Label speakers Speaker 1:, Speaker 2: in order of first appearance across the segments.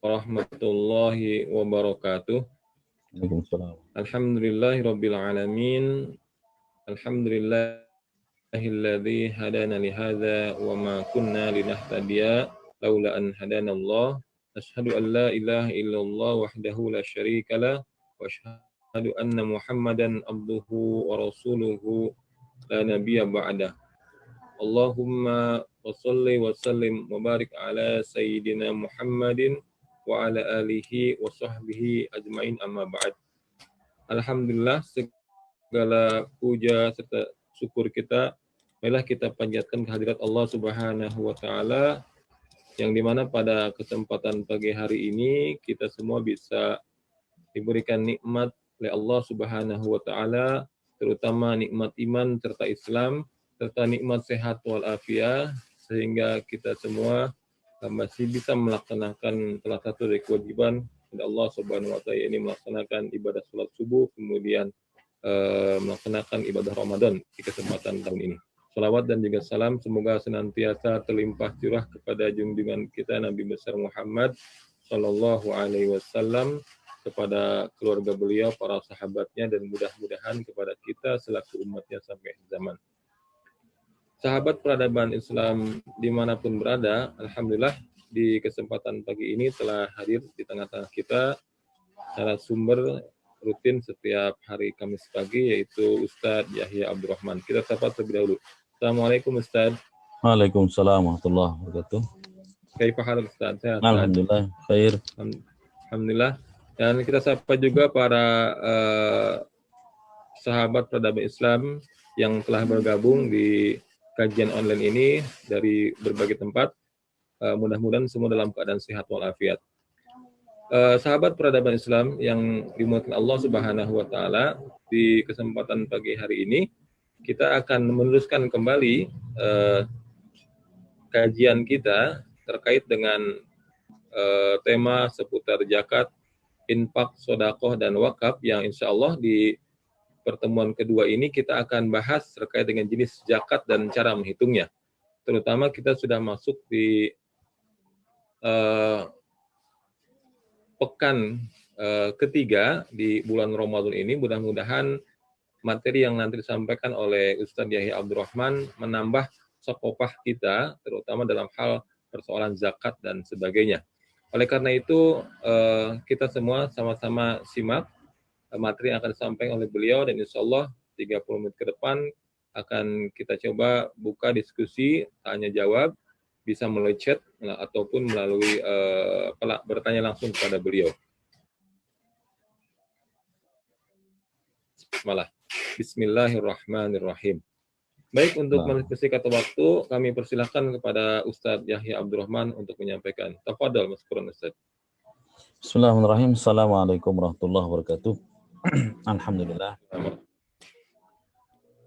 Speaker 1: warahmatullahi wabarakatuh.
Speaker 2: Waalaikumsalam.
Speaker 1: Alhamdulillahirabbil alamin. Alhamdulillahilladzi hadana li hadza wa ma kunna linahtadiya laula an hadanallah. Asyhadu an la ilaha illallah wahdahu la syarikalah wa asyhadu anna Muhammadan abduhu wa rasuluhu la nabiyya ba'dah. Allahumma wassalli wa sallim wa barik ala sayyidina Muhammadin wa ala alihi wa sahbihi ajmain amma ba'd. Alhamdulillah, segala puja serta syukur kita marilah kita panjatkan kehadirat Allah Subhanahu wa taala yang dimana pada kesempatan pagi hari ini kita semua bisa diberikan nikmat oleh Allah Subhanahu wa taala, terutama nikmat iman serta Islam serta nikmat sehat walafiat, sehingga kita semua masih bisa melaksanakan salah satu dari kewajiban dari Allah Subhanahu wa taala, ini melaksanakan ibadah salat subuh, kemudian melaksanakan ibadah Ramadan di kesempatan tahun ini. Salawat dan juga salam semoga senantiasa terlimpah curah kepada junjungan kita Nabi besar Muhammad Sallallahu Alaihi Wasallam, kepada keluarga beliau, para sahabatnya, dan mudah-mudahan kepada kita selaku umatnya sampai zaman. Sahabat peradaban Islam dimanapun berada, alhamdulillah di kesempatan pagi ini telah hadir di tengah-tengah kita narasumber rutin setiap hari Kamis pagi, yaitu Ustadz Yahya Abdurrahman. Kita sapa terlebih dahulu. Assalamualaikum Ustadz.
Speaker 2: Waalaikumsalam warahmatullahi wabarakatuh.
Speaker 1: Kaifa hal Ustadz? Sehat?
Speaker 2: Alhamdulillah, khair.
Speaker 1: Alhamdulillah. Dan kita sapa juga para sahabat peradaban Islam yang telah bergabung di kajian online ini dari berbagai tempat. Mudah-mudahan semua dalam keadaan sehat walafiat. Sahabat peradaban Islam yang dimuliakan Allah Subhanahu wa taala, di kesempatan pagi hari ini kita akan meneruskan kembali kajian kita terkait dengan tema seputar zakat, infak, sedekah, dan wakaf, yang insya Allah di pertemuan kedua ini kita akan bahas terkait dengan jenis zakat dan cara menghitungnya. Terutama kita sudah masuk di pekan ketiga di bulan Ramadan ini. Mudah-mudahan materi yang nanti disampaikan oleh Ustadz Yahya Abdurrahman menambah sokopah kita, terutama dalam hal persoalan zakat dan sebagainya. Oleh karena itu, kita semua sama-sama simak materi yang akan disampaikan oleh beliau, dan insya Allah 30 menit ke depan akan kita coba buka diskusi, tanya jawab, bisa melalui chat ataupun melalui bertanya langsung kepada beliau. Bismillahirrahmanirrahim. Baik, untuk mempersingkat waktu, kami persilahkan kepada Ustadz Yahya Abdurrahman untuk menyampaikan. Tafadhal Maskuran Ustadz.
Speaker 2: Bismillahirrahmanirrahim. Assalamualaikum warahmatullahi wabarakatuh. Alhamdulillah.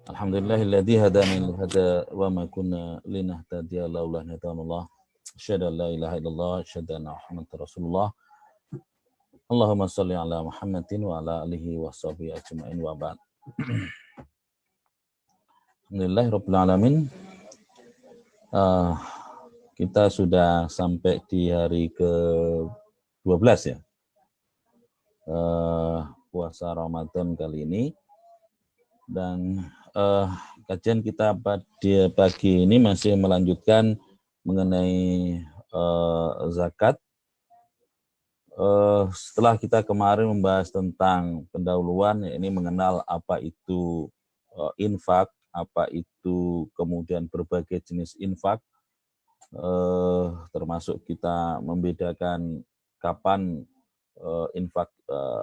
Speaker 2: Alhamdulillahilladzi hadana li hada wa ma kunna linahtadiya laula an hadanallah. Asyhadu an la ilaha illallah, asyhadu anna Muhammadar Rasulullah. Allahumma shalli ala Muhammadin wa ala alihi wa sahbihi ajma'in wa ba'd. Alhamdulillahirabbil alamin. Kita sudah sampai di hari ke-12 ya. Puasa Ramadan kali ini, dan kajian kita pada pagi ini masih melanjutkan mengenai zakat. Setelah kita kemarin membahas tentang pendahuluan, ini mengenal apa itu infak, apa itu kemudian berbagai jenis infak, termasuk kita membedakan kapan infak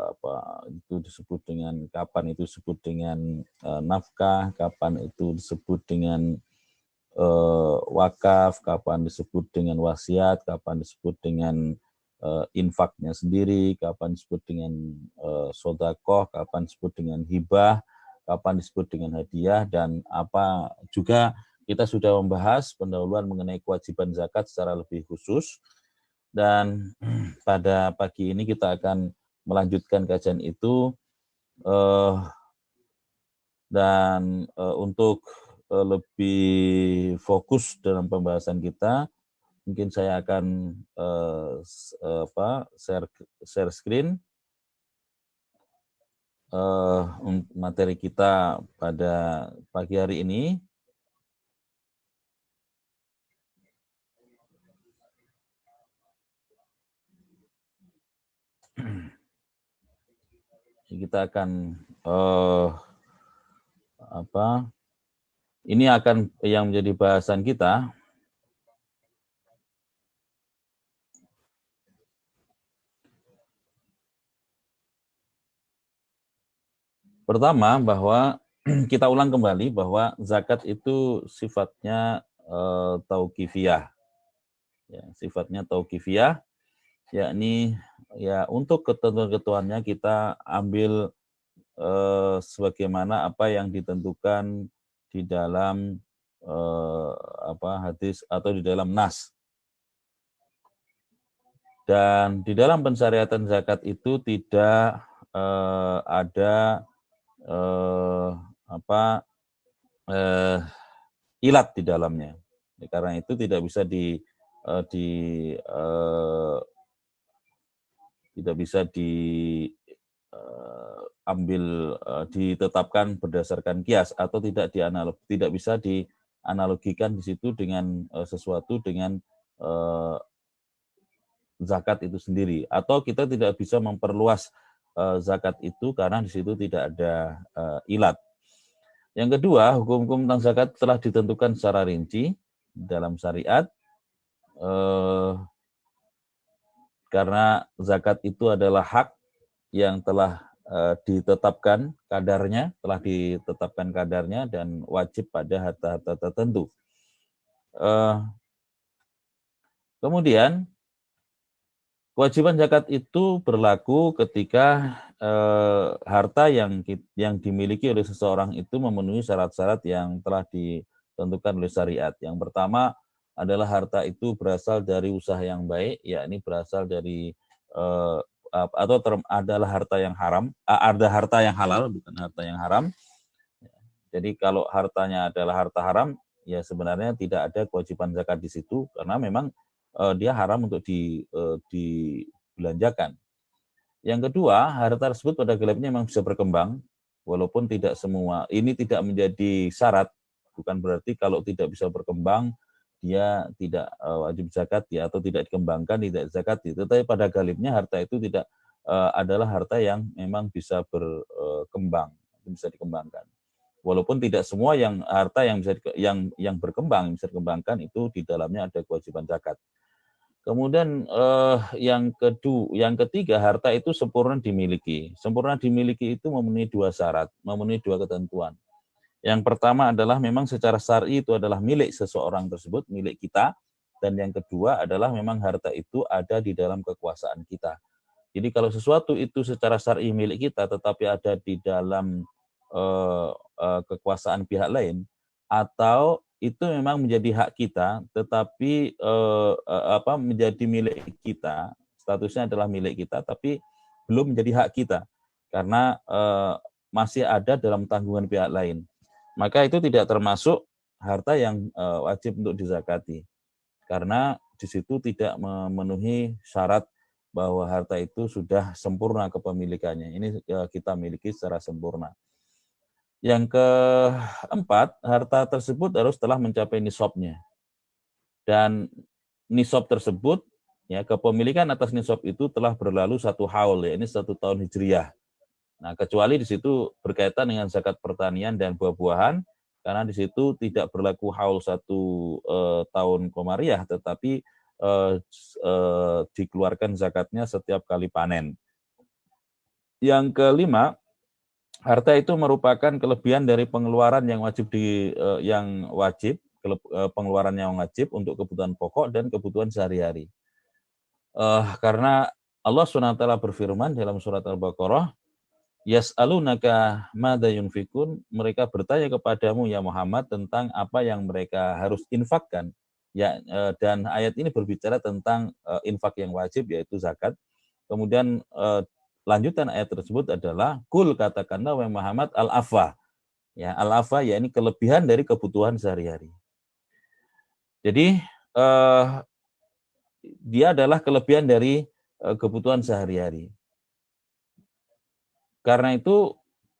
Speaker 2: apa itu disebut dengan, kapan itu disebut dengan nafkah, kapan itu disebut dengan wakaf, kapan disebut dengan wasiat, kapan disebut dengan infaknya sendiri, kapan disebut dengan sedekah, kapan disebut dengan hibah, kapan disebut dengan hadiah, dan apa juga kita sudah membahas pendahuluan mengenai kewajiban zakat secara lebih khusus. Dan pada pagi ini kita akan melanjutkan kajian itu, dan untuk lebih fokus dalam pembahasan kita, mungkin saya akan share screen materi kita pada pagi hari ini. Kita akan ini akan yang menjadi bahasan kita. Pertama, bahwa kita ulang kembali bahwa zakat itu sifatnya tauqifiyah. Ya, sifatnya tauqifiyah, yakni ya untuk ketentuan-ketentuannya kita ambil sebagaimana apa yang ditentukan di dalam hadis atau di dalam nas. Dan di dalam pensyariatan zakat itu tidak ada ilat di dalamnya. Karena itu tidak bisa ditetapkan berdasarkan kias atau tidak bisa dianalogikan di situ dengan sesuatu dengan zakat itu sendiri, atau kita tidak bisa memperluas zakat itu karena di situ tidak ada ilat. Yang kedua, hukum-hukum tentang zakat telah ditentukan secara rinci dalam syariat, karena zakat itu adalah hak yang telah ditetapkan kadarnya dan wajib pada harta-harta tertentu. Kemudian kewajiban zakat itu berlaku ketika harta yang dimiliki oleh seseorang itu memenuhi syarat-syarat yang telah ditentukan oleh syariat. Yang pertama adalah harta itu berasal dari usaha yang baik, yakni berasal dari adalah harta yang haram, ada harta yang halal, bukan harta yang haram. Jadi kalau hartanya adalah harta haram, ya sebenarnya tidak ada kewajiban zakat di situ karena memang dia haram untuk dibelanjakan. Yang kedua, harta tersebut pada galibnya memang bisa berkembang, walaupun tidak semua. Ini tidak menjadi syarat, bukan berarti kalau tidak bisa berkembang dia tidak wajib zakat ya, atau tidak dikembangkan tidak zakat. Tetapi pada galibnya harta itu tidak adalah harta yang memang bisa berkembang, bisa dikembangkan. Walaupun tidak semua yang harta yang bisa yang berkembang bisa dikembangkan itu di dalamnya ada kewajiban zakat. Kemudian yang ketiga, harta itu sempurna dimiliki. Sempurna dimiliki itu memenuhi dua syarat, memenuhi dua ketentuan. Yang pertama adalah memang secara syar'i itu adalah milik seseorang tersebut, milik kita. Dan yang kedua adalah memang harta itu ada di dalam kekuasaan kita. Jadi kalau sesuatu itu secara syar'i milik kita tetapi ada di dalam kekuasaan pihak lain, atau itu memang menjadi hak kita tetapi menjadi milik kita, statusnya adalah milik kita tapi belum menjadi hak kita karena masih ada dalam tanggungan pihak lain, maka itu tidak termasuk harta yang wajib untuk dizakati karena di situ tidak memenuhi syarat bahwa harta itu sudah sempurna kepemilikannya. Ini kita miliki secara sempurna. Yang keempat, harta tersebut harus telah mencapai nisabnya. Dan nisab tersebut, ya, kepemilikan atas nisab itu telah berlalu 1 haul, ya, ini 1 tahun hijriyah. Nah, kecuali di situ berkaitan dengan zakat pertanian dan buah-buahan, karena di situ tidak berlaku haul 1 tahun komariah, tetapi dikeluarkan zakatnya setiap kali panen. Yang kelima, harta itu merupakan kelebihan dari pengeluaran yang wajib, pengeluaran yang wajib untuk kebutuhan pokok dan kebutuhan sehari-hari. Karena Allah SWT berfirman dalam surat Al-Baqarah, yas'alunaka madza yunfikun, mereka bertanya kepadamu ya Muhammad tentang apa yang mereka harus infakkan. Ya, dan ayat ini berbicara tentang infak yang wajib, yaitu zakat. Kemudian lanjutan ayat tersebut adalah kul, katakanlah wahai Muhammad, al-afa. Ya, al-afa ya ini kelebihan dari kebutuhan sehari-hari. Jadi dia adalah kelebihan dari kebutuhan sehari-hari. Karena itu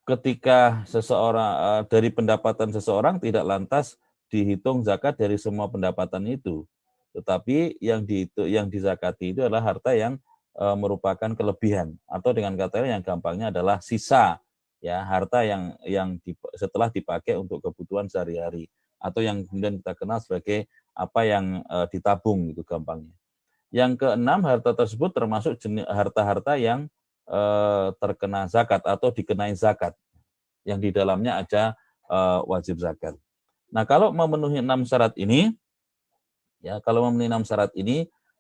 Speaker 2: ketika seseorang dari pendapatan seseorang tidak lantas dihitung zakat dari semua pendapatan itu, tetapi yang dizakati itu adalah harta yang merupakan kelebihan, atau dengan kata lain yang gampangnya adalah sisa, ya, harta yang setelah dipakai untuk kebutuhan sehari-hari, atau yang kemudian kita kenal sebagai apa yang ditabung, itu gampangnya. Yang keenam, harta tersebut termasuk harta-harta yang terkena zakat atau dikenai zakat, yang di dalamnya ada wajib zakat. Nah, kalau memenuhi 6 syarat ini, ya,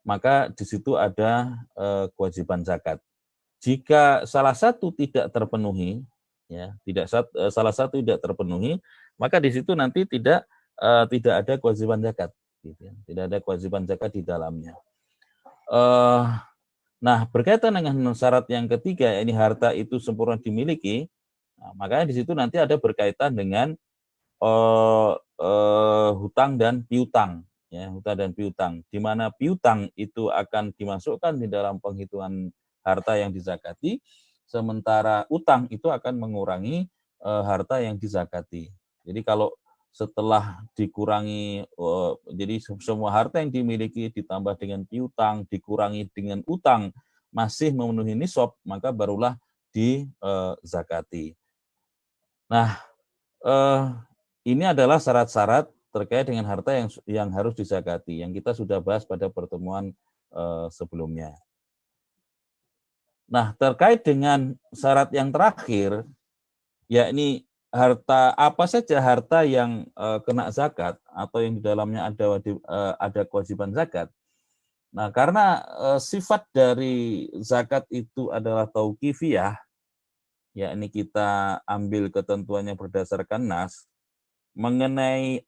Speaker 2: maka di situ ada kewajiban zakat. Jika salah satu tidak terpenuhi, ya, salah satu tidak terpenuhi, maka di situ nanti tidak ada kewajiban zakat, gitu ya. Tidak ada kewajiban zakat di dalamnya. Nah, berkaitan dengan syarat yang ketiga, ini harta itu sempurna dimiliki, nah, makanya di situ nanti ada berkaitan dengan hutang dan piutang, ya, hutang dan piutang, di mana piutang itu akan dimasukkan di dalam penghitungan harta yang dizakati, sementara utang itu akan mengurangi harta yang dizakati. Jadi kalau setelah dikurangi, jadi semua harta yang dimiliki ditambah dengan piutang, dikurangi dengan utang, masih memenuhi nisab, maka barulah dizakati. Nah, ini adalah syarat-syarat terkait dengan harta yang harus dizakati, yang kita sudah bahas pada pertemuan sebelumnya. Nah, terkait dengan syarat yang terakhir, yakni harta apa saja harta yang kena zakat atau yang di dalamnya ada kewajiban zakat. Nah, karena sifat dari zakat itu adalah tauqifiyah, yakni kita ambil ketentuannya berdasarkan nas, mengenai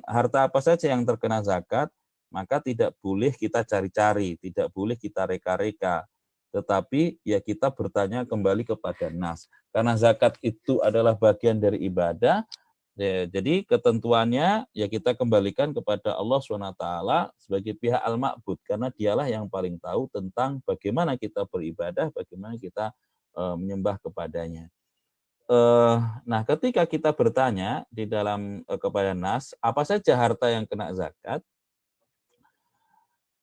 Speaker 2: harta apa saja yang terkena zakat, maka tidak boleh kita cari-cari, tidak boleh kita reka-reka, tetapi ya kita bertanya kembali kepada nas. Karena zakat itu adalah bagian dari ibadah, ya, jadi ketentuannya ya kita kembalikan kepada Allah SWT sebagai pihak al-ma'bud, karena dialah yang paling tahu tentang bagaimana kita beribadah, bagaimana kita menyembah kepadanya. Nah, ketika kita bertanya di dalam kepada nas, apa saja harta yang kena zakat?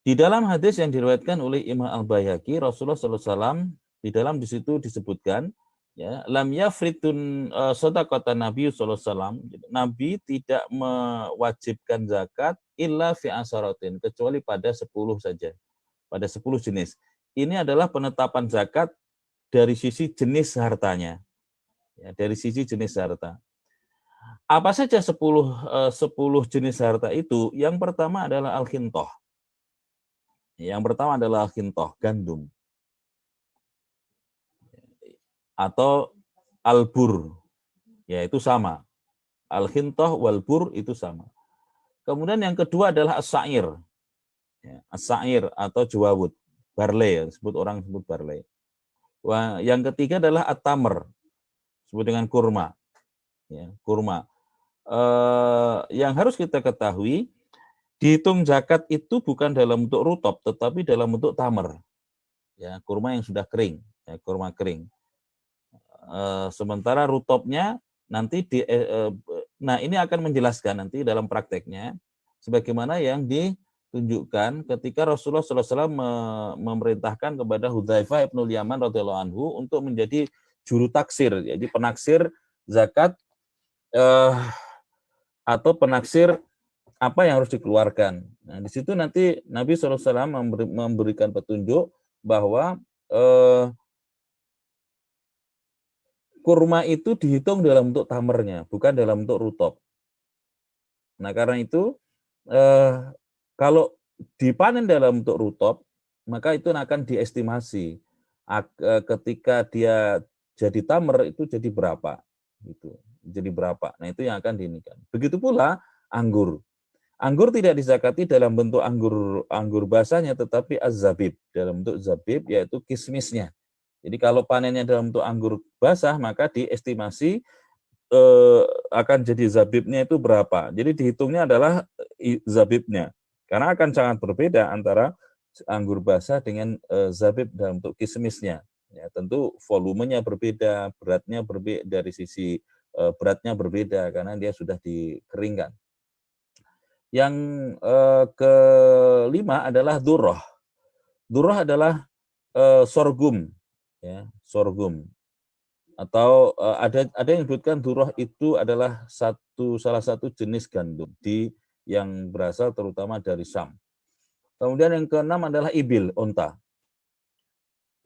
Speaker 2: Di dalam hadis yang diriwayatkan oleh Imam Al-Baihaqi, Rasulullah SAW di dalam di situ disebutkan, ya, lam yafritun shadaqatan Nabi SAW. Nabi tidak mewajibkan zakat illa fi asaratin, kecuali pada 10 saja, pada 10 jenis. Ini adalah penetapan zakat dari sisi jenis hartanya. Ya, dari sisi jenis harta. Apa saja 10 jenis harta itu? Yang pertama adalah al-khintoh. Yang pertama adalah al-khintoh, gandum. Atau al-bur. Ya, itu sama. Al-khintoh wal-bur itu sama. Kemudian yang kedua adalah as-sa'ir. Ya, as-sa'ir atau jawawud, barley, orang sebut barley. Wah, yang ketiga adalah at-tamr, disebut dengan kurma. Ya, kurma. Yang harus kita ketahui, dihitung zakat itu bukan dalam bentuk rutop, tetapi dalam bentuk tamr. Ya, kurma yang sudah kering, ya, kurma kering. Sementara rutopnya nanti nah ini akan menjelaskan nanti dalam prakteknya, sebagaimana yang ditunjukkan ketika Rasulullah SAW memerintahkan kepada Hudzaifah ibnul Yaman radhiyallahu anhu untuk menjadi juru taksir, jadi penaksir zakat atau penaksir apa yang harus dikeluarkan. Nah, di situ nanti Nabi SAW memberikan petunjuk bahwa kurma itu dihitung dalam bentuk tamernya, bukan dalam bentuk rutop. Nah, karena itu kalau dipanen dalam bentuk rutop, maka itu akan diestimasi. Ketika dia jadi tamer itu jadi berapa, gitu. Jadi berapa. Nah, itu yang akan diinikan. Begitu pula anggur. Anggur tidak dizakati dalam bentuk anggur basahnya, tetapi az-zabib, dalam bentuk zabib, yaitu kismisnya. Jadi kalau panennya dalam bentuk anggur basah, maka diestimasi akan jadi zabibnya itu berapa. Jadi dihitungnya adalah zabibnya. Karena akan sangat berbeda antara anggur basah dengan zabib dalam bentuk kismisnya. Ya, tentu volumenya berbeda, beratnya berbeda, dari sisi beratnya berbeda karena dia sudah dikeringkan. Yang kelima adalah durrah. Durrah adalah sorghum, ya, sorghum. Atau ada yang disebutkan durrah itu adalah salah satu jenis gandum yang berasal terutama dari Syam. Kemudian yang keenam adalah ibil, unta.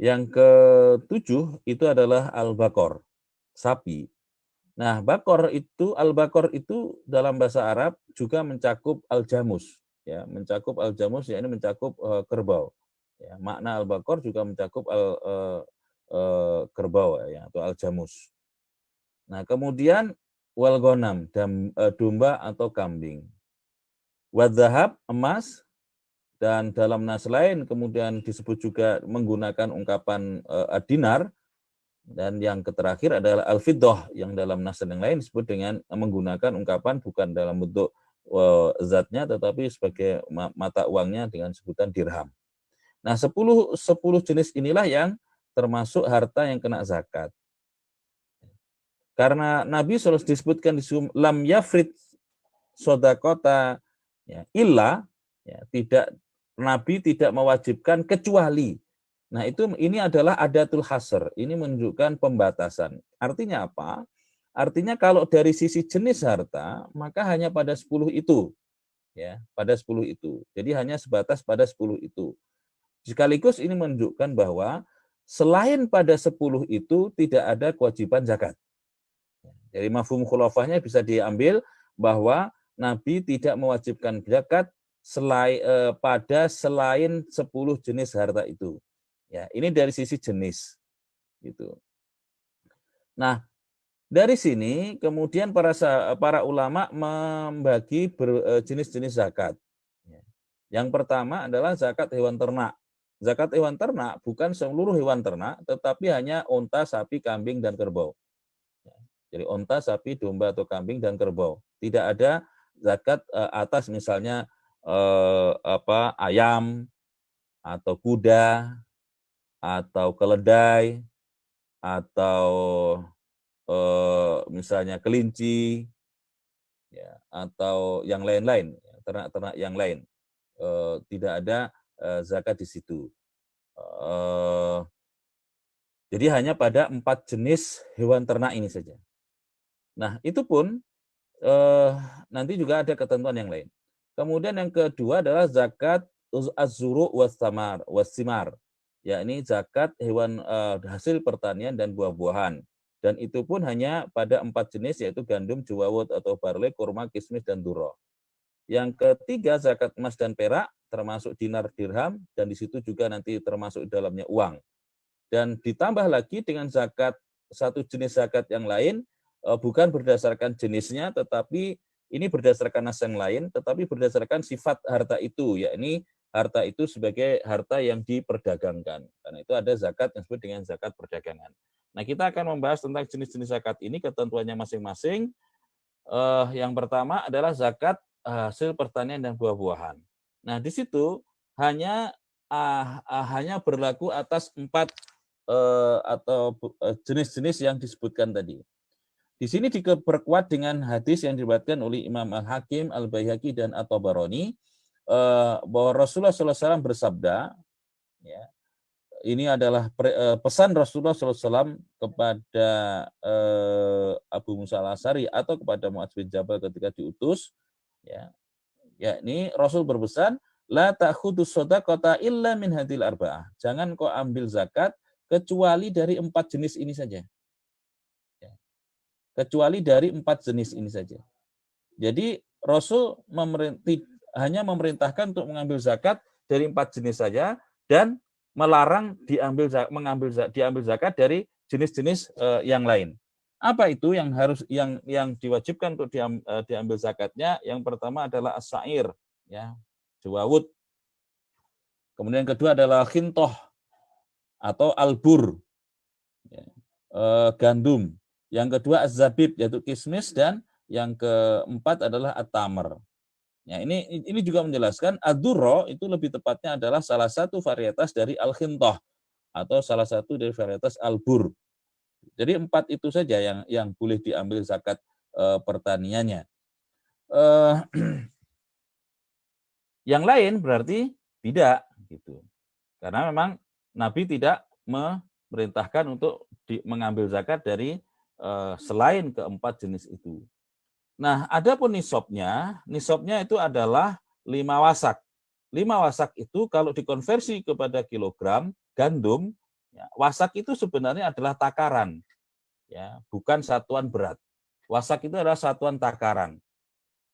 Speaker 2: Yang ketujuh itu adalah al-bakor, sapi. Nah, al-bakor itu dalam bahasa Arab juga mencakup al-jamus, ya, mencakup al-jamus, yakni mencakup kerbau. Ya, makna al-bakor juga mencakup kerbau, ya, atau al-jamus. Nah, kemudian wal ghanam, domba atau kambing. Wadzahab, emas, dan dalam nas lain kemudian disebut juga menggunakan ungkapan dinar. Dan yang terakhir adalah al-fiddah, yang dalam nas yang lain disebut dengan menggunakan ungkapan bukan dalam bentuk zatnya tetapi sebagai mata uangnya dengan sebutan dirham. Nah, 10 jenis inilah yang termasuk harta yang kena zakat. Karena Nabi SAW disebutkan di lam yafrid sodakota, ya, illa, ya, Nabi tidak mewajibkan kecuali. Nah, ini adalah adatul hasr. Ini menunjukkan pembatasan. Artinya apa? Artinya kalau dari sisi jenis harta, maka hanya pada 10 itu. Ya, pada 10 itu. Jadi hanya sebatas pada 10 itu. Sekaligus ini menunjukkan bahwa selain pada 10 itu tidak ada kewajiban zakat. Dari mafhum khulafahnya bisa diambil bahwa Nabi tidak mewajibkan zakat pada selain 10 jenis harta itu. Ya, ini dari sisi jenis, gitu. Nah, dari sini kemudian para ulama membagi jenis-jenis zakat. Yang pertama adalah zakat hewan ternak. Zakat hewan ternak bukan seluruh hewan ternak, tetapi hanya unta, sapi, kambing, dan kerbau. Jadi unta, sapi, domba, atau kambing, dan kerbau. Tidak ada zakat atas misalnya ayam, atau kuda, atau keledai, atau misalnya kelinci, ya, atau yang lain-lain, ternak-ternak yang lain. Tidak ada zakat di situ. Jadi hanya pada 4 jenis hewan ternak ini saja. Nah, itu pun nanti juga ada ketentuan yang lain. Kemudian yang kedua adalah zakat az-zuru' was-simar. Yakni zakat hewan hasil pertanian dan buah-buahan. Dan itu pun hanya pada 4 jenis, yaitu gandum, jawawut atau barley, kurma, kismis, dan durra. Yang ketiga zakat emas dan perak, termasuk dinar, dirham, dan di situ juga nanti termasuk dalamnya uang. Dan ditambah lagi dengan zakat, satu jenis zakat yang lain, bukan berdasarkan jenisnya, tetapi ini berdasarkan nas yang lain, tetapi berdasarkan sifat harta itu, yakni harta itu sebagai harta yang diperdagangkan. Karena itu ada zakat yang disebut dengan zakat perdagangan. Nah, kita akan membahas tentang jenis-jenis zakat ini, ketentuannya masing-masing. Yang pertama adalah zakat hasil pertanian dan buah-buahan. Nah, di situ hanya berlaku atas 4 atau jenis-jenis yang disebutkan tadi. Di sini diperkuat dengan hadis yang diriwayatkan oleh Imam Al-Hakim, Al-Baihaqi, dan At-Tabarani, bahwa Rasulullah SAW bersabda, ya, ini adalah pesan Rasulullah SAW kepada Abu Musa al-Asy'ari atau kepada Mu'adz bin Jabal ketika diutus, ya, yakni Rasul berpesan, la ta'khudus shadaqata illa min hadil arba'ah. Jangan kau ambil zakat kecuali dari 4 jenis ini saja. Kecuali dari 4 jenis ini saja. Jadi Rasul hanya memerintahkan untuk mengambil zakat dari 4 jenis saja dan melarang diambil zakat dari jenis-jenis yang lain. Apa itu yang diwajibkan untuk diambil zakatnya? Yang pertama adalah as-sa'ir, ya, jawawut. Kemudian yang kedua adalah khintoh atau albur, ya, gandum. Yang kedua az-zabib, yaitu kismis, dan yang keempat adalah at-tamar. Ya, ini juga menjelaskan ad-durra itu lebih tepatnya adalah salah satu varietas dari al-khintah atau salah satu dari varietas al-bur. Jadi 4 itu saja yang boleh diambil zakat pertaniannya. Yang lain berarti tidak gitu. Karena memang Nabi tidak memerintahkan untuk mengambil zakat dari selain keempat jenis itu. Nah, adapun nisabnya itu adalah 5 wasak. 5 wasak itu kalau dikonversi kepada kilogram gandum, ya, wasak itu sebenarnya adalah takaran, ya, bukan satuan berat. Wasak itu adalah satuan takaran.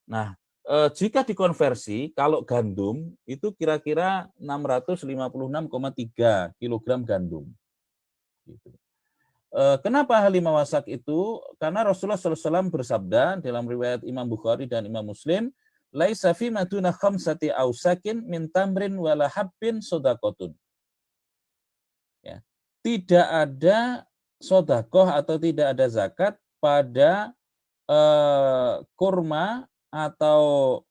Speaker 2: Nah, jika dikonversi, kalau gandum itu kira-kira 656,3 kilogram gandum. Gitu. Kenapa 5 wasak itu? Karena Rasulullah SAW bersabda dalam riwayat Imam Bukhari dan Imam Muslim, laisa fi maduna khamsati ausakin min tamrin wala habbin sodakotun. Ya. Tidak ada sodakoh atau tidak ada zakat pada kurma atau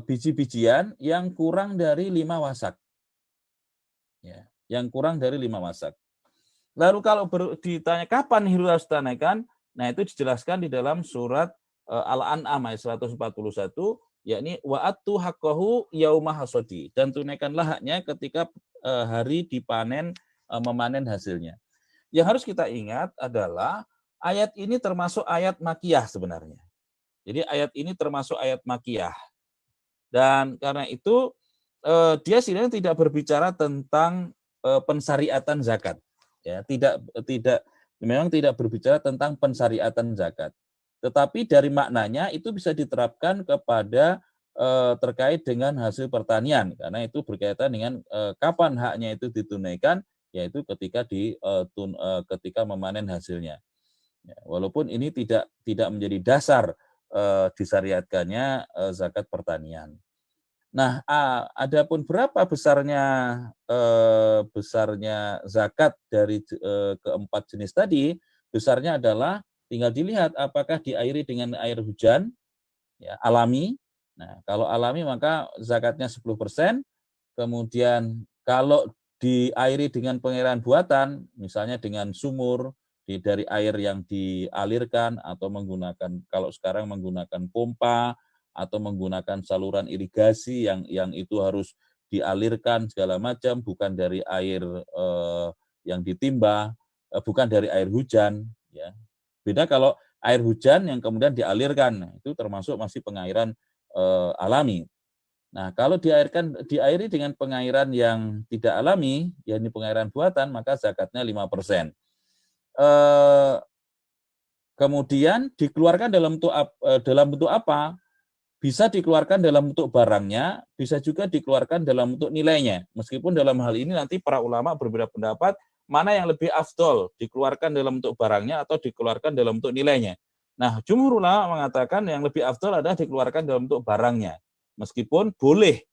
Speaker 2: biji-bijian yang kurang dari 5 wasak. Ya, yang kurang dari 5 wasak. Lalu kalau ditanya kapan harus ditunaikan, nah itu dijelaskan di dalam surat Al-An'am ayat 141, yakni wa'atu haqqahu yauma hasadi, dan tunaikanlah haknya ketika hari dipanen, memanen hasilnya. Yang harus kita ingat adalah ayat ini termasuk ayat makiyah sebenarnya. Jadi ayat ini termasuk ayat makiyah. Dan karena itu dia sebenarnya tidak berbicara tentang pensyariatan zakat. Ya, memang tidak berbicara tentang pensyariatan zakat. Tetapi dari maknanya itu bisa diterapkan kepada terkait dengan hasil pertanian, karena itu berkaitan dengan kapan haknya itu ditunaikan, yaitu ketika memanen hasilnya. Ya, walaupun ini tidak menjadi dasar disyariatkannya zakat pertanian. Nah, adapun berapa besarnya zakat dari keempat jenis tadi, besarnya adalah tinggal dilihat apakah diairi dengan air hujan, ya, alami. Nah, kalau alami maka zakatnya 10%. Kemudian kalau diairi dengan pengairan buatan, misalnya dengan sumur, dari air yang dialirkan atau kalau sekarang menggunakan pompa atau menggunakan saluran irigasi yang itu harus dialirkan segala macam, bukan dari air yang ditimba, bukan dari air hujan, ya. Beda kalau air hujan yang kemudian dialirkan, itu termasuk masih pengairan alami. Nah, kalau diairi dengan pengairan yang tidak alami, yakni pengairan buatan, maka zakatnya 5%. Kemudian dikeluarkan dalam bentuk apa? Bisa dikeluarkan dalam bentuk barangnya, bisa juga dikeluarkan dalam bentuk nilainya. Meskipun dalam hal ini nanti para ulama berbeda pendapat, mana yang lebih afdol, dikeluarkan dalam bentuk barangnya atau dikeluarkan dalam bentuk nilainya. Nah, jumhur ulama mengatakan yang lebih afdol adalah dikeluarkan dalam bentuk barangnya. Meskipun boleh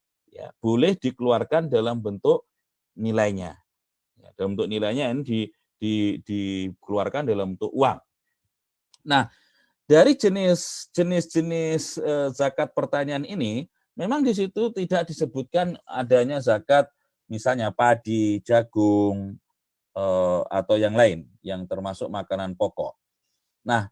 Speaker 2: dikeluarkan dalam bentuk nilainya. Ya, dalam bentuk nilainya ini dikeluarkan dalam bentuk uang. Nah, dari jenis zakat pertanian ini, memang di situ tidak disebutkan adanya zakat misalnya padi, jagung, atau yang lain yang termasuk makanan pokok. Nah,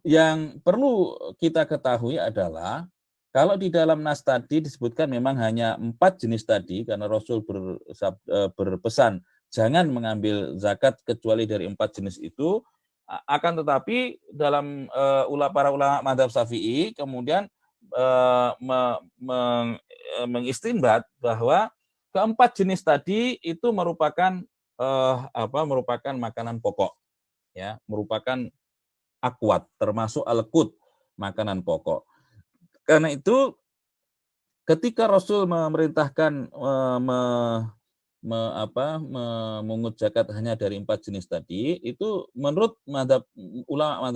Speaker 2: yang perlu kita ketahui adalah kalau di dalam nas tadi disebutkan memang hanya 4 jenis tadi, karena Rasul berpesan jangan mengambil zakat kecuali dari 4 jenis itu. Akan tetapi dalam para ulama mazhab Syafi'i kemudian mengistinbat bahwa keempat jenis tadi itu merupakan makanan pokok, ya, merupakan akwat, termasuk al-qut, makanan pokok. Karena itu ketika Rasul memerintahkan memungut zakat hanya dari 4 jenis tadi, itu menurut para ulama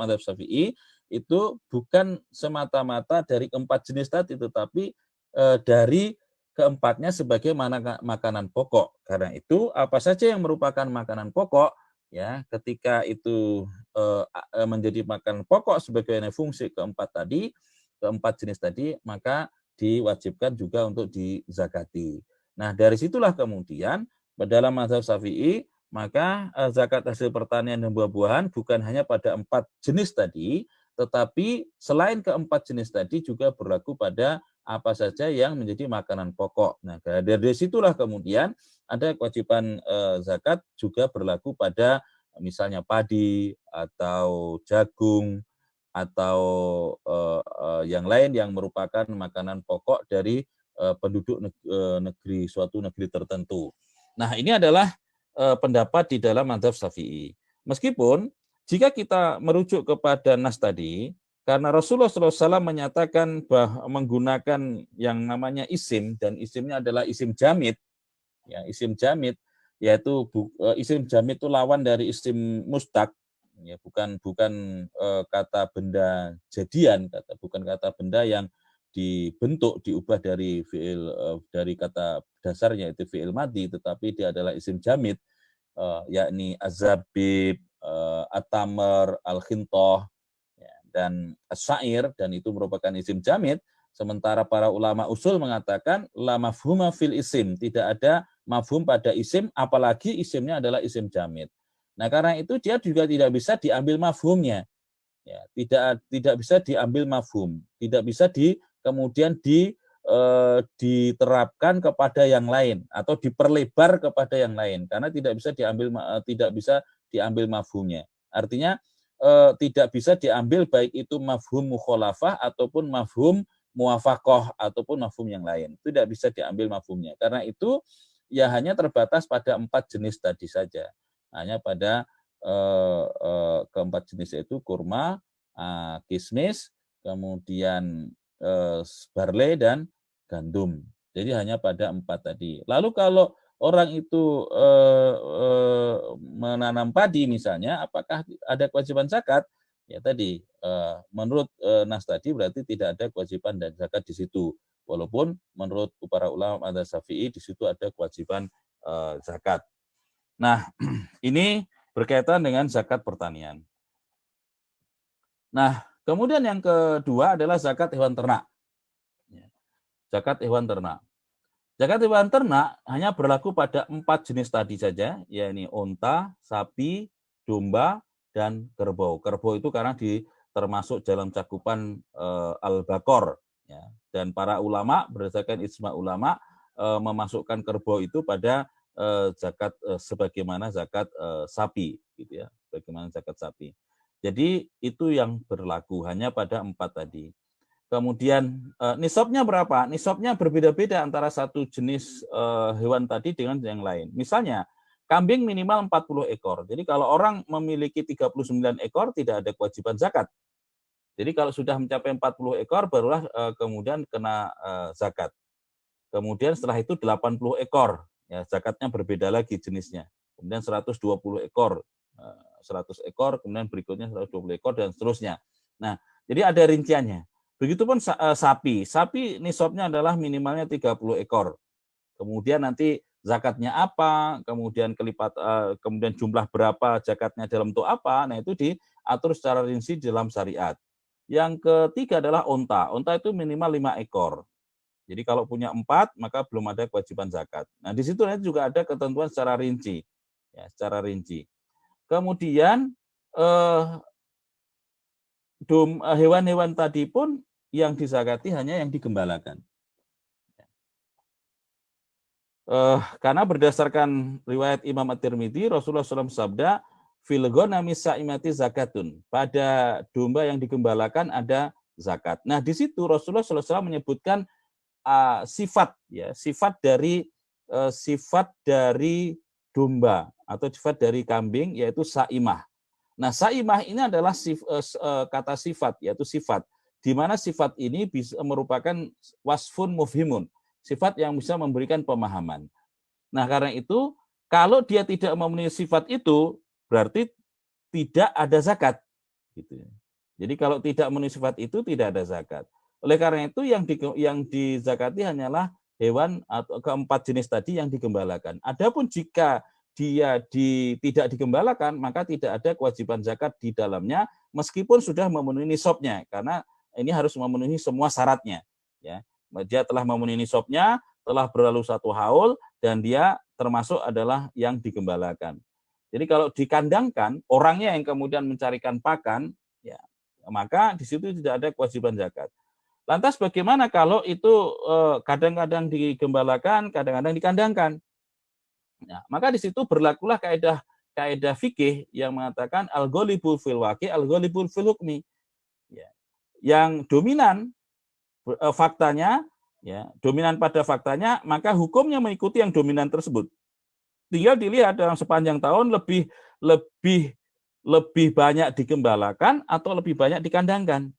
Speaker 2: mazhab Syafi'i itu bukan semata-mata dari keempat jenis tadi, tetapi dari keempatnya sebagai makanan pokok. Karena itu apa saja yang merupakan makanan pokok, ya, ketika itu menjadi makanan pokok sebagaimana fungsi keempat jenis tadi, maka diwajibkan juga untuk dizakati. Nah, dari situlah kemudian dalam mazhab Syafi'i, maka zakat hasil pertanian dan buah-buahan bukan hanya pada 4 jenis tadi, tetapi selain keempat jenis tadi juga berlaku pada apa saja yang menjadi makanan pokok. Nah, dari situlah kemudian ada kewajiban zakat juga berlaku pada misalnya padi atau jagung atau yang lain yang merupakan makanan pokok dari penduduk suatu negeri tertentu. Nah, ini adalah pendapat di dalam mazhab Syafi'i. Meskipun jika kita merujuk kepada nas tadi, karena Rasulullah SAW menyatakan bahwa menggunakan yang namanya isim, dan isimnya adalah isim jamid, ya, isim jamid, yaitu isim jamid itu lawan dari isim mustaq, ya, bukan kata benda jadian, bukan kata benda yang dibentuk diubah dari fiil dari kata dasarnya itu fiil madi, tetapi dia adalah isim jamid, yakni azabib, at-tamr, al-khintoh, ya, dan as-syair, dan itu merupakan isim jamid. Sementara para ulama usul mengatakan la mafhuma fil isim, tidak ada mafhum pada isim, apalagi isimnya adalah isim jamid. Nah, karena itu dia juga tidak bisa diambil mafhumnya. Ya, tidak bisa diambil mafhum, tidak bisa kemudian diterapkan kepada yang lain atau diperlebar kepada yang lain, karena tidak bisa diambil mafhumnya. Artinya tidak bisa diambil baik itu mafhum mukhalafah ataupun mafhum muwafaqah ataupun mafhum yang lain. Tidak bisa diambil mafhumnya. Karena itu ya hanya terbatas pada 4 jenis tadi saja. Hanya pada keempat jenis itu kurma, kismis, kemudian barley dan gandum. Jadi hanya pada 4 tadi. Lalu kalau orang itu menanam padi misalnya, apakah ada kewajiban zakat? Ya tadi, menurut nas tadi berarti tidak ada kewajiban dan zakat di situ. Walaupun menurut para ulama mazhab Syafi'i di situ ada kewajiban zakat. Nah, ini berkaitan dengan zakat pertanian. Nah, kemudian yang kedua adalah zakat hewan ternak. Zakat hewan ternak. Zakat hewan ternak hanya berlaku pada 4 jenis tadi saja, yakni unta, sapi, domba, dan kerbau. Kerbau itu karena termasuk dalam cakupan al-bakor. Ya. Dan para ulama berdasarkan ijma ulama memasukkan kerbau itu pada zakat sebagaimana zakat sapi, gitu ya, sebagaimana zakat sapi. Jadi itu yang berlaku hanya pada 4 tadi. Kemudian nisabnya berapa? Nisabnya berbeda-beda antara satu jenis hewan tadi dengan yang lain. Misalnya kambing minimal 40 ekor. Jadi kalau orang memiliki 39 ekor tidak ada kewajiban zakat. Jadi kalau sudah mencapai 40 ekor barulah kemudian kena zakat. Kemudian setelah itu 80 ekor, ya zakatnya berbeda lagi jenisnya. Kemudian 120 ekor, 100 ekor, kemudian berikutnya 120 ekor dan seterusnya. Nah, jadi ada rinciannya. Begitupun sapi. Sapi nisabnya adalah minimalnya 30 ekor. Kemudian nanti zakatnya apa, kemudian kemudian jumlah berapa zakatnya dalam bentuk apa, nah itu diatur secara rinci dalam syariat. Yang ketiga adalah unta. Unta itu minimal 5 ekor. Jadi kalau punya 4, maka belum ada kewajiban zakat. Nah, di situ nanti juga ada ketentuan secara rinci. Ya, secara rinci. Kemudian hewan-hewan tadi pun yang dizakati hanya yang digembalakan. Karena berdasarkan riwayat Imam At-Tirmidzi, Rasulullah SAW sabda, fil ghanami sa'imati zakatun. Pada domba yang digembalakan ada zakat. Nah, di situ Rasulullah SAW menyebutkan sifat dari domba atau sifat dari kambing, yaitu sa'imah. Nah, sa'imah ini adalah kata sifat, yaitu sifat, di mana sifat ini bisa merupakan wasfun mufhimun, sifat yang bisa memberikan pemahaman. Nah, karena itu kalau dia tidak memenuhi sifat itu berarti tidak ada zakat, gitu. Jadi kalau tidak memenuhi sifat itu tidak ada zakat. Oleh karena itu yang dizakati hanyalah hewan atau keempat jenis tadi yang digembalakan. Adapun jika tidak digembalakan, maka tidak ada kewajiban zakat di dalamnya meskipun sudah memenuhi nisabnya, karena ini harus memenuhi semua syaratnya. Ya, dia telah memenuhi nisabnya, telah berlalu 1 haul, dan dia termasuk adalah yang digembalakan. Jadi kalau dikandangkan, orangnya yang kemudian mencarikan pakan, ya, maka di situ tidak ada kewajiban zakat. Lantas bagaimana kalau itu kadang-kadang digembalakan, kadang-kadang dikandangkan? Nah, maka di situ berlakulah kaidah fikih yang mengatakan al-ghalibul fil waqi' al-ghalibul fil hukmi. Ya. Yang dominan faktanya, ya, dominan pada faktanya, maka hukumnya mengikuti yang dominan tersebut. Tinggal dilihat dalam sepanjang tahun lebih banyak digembalakan atau lebih banyak dikandangkan.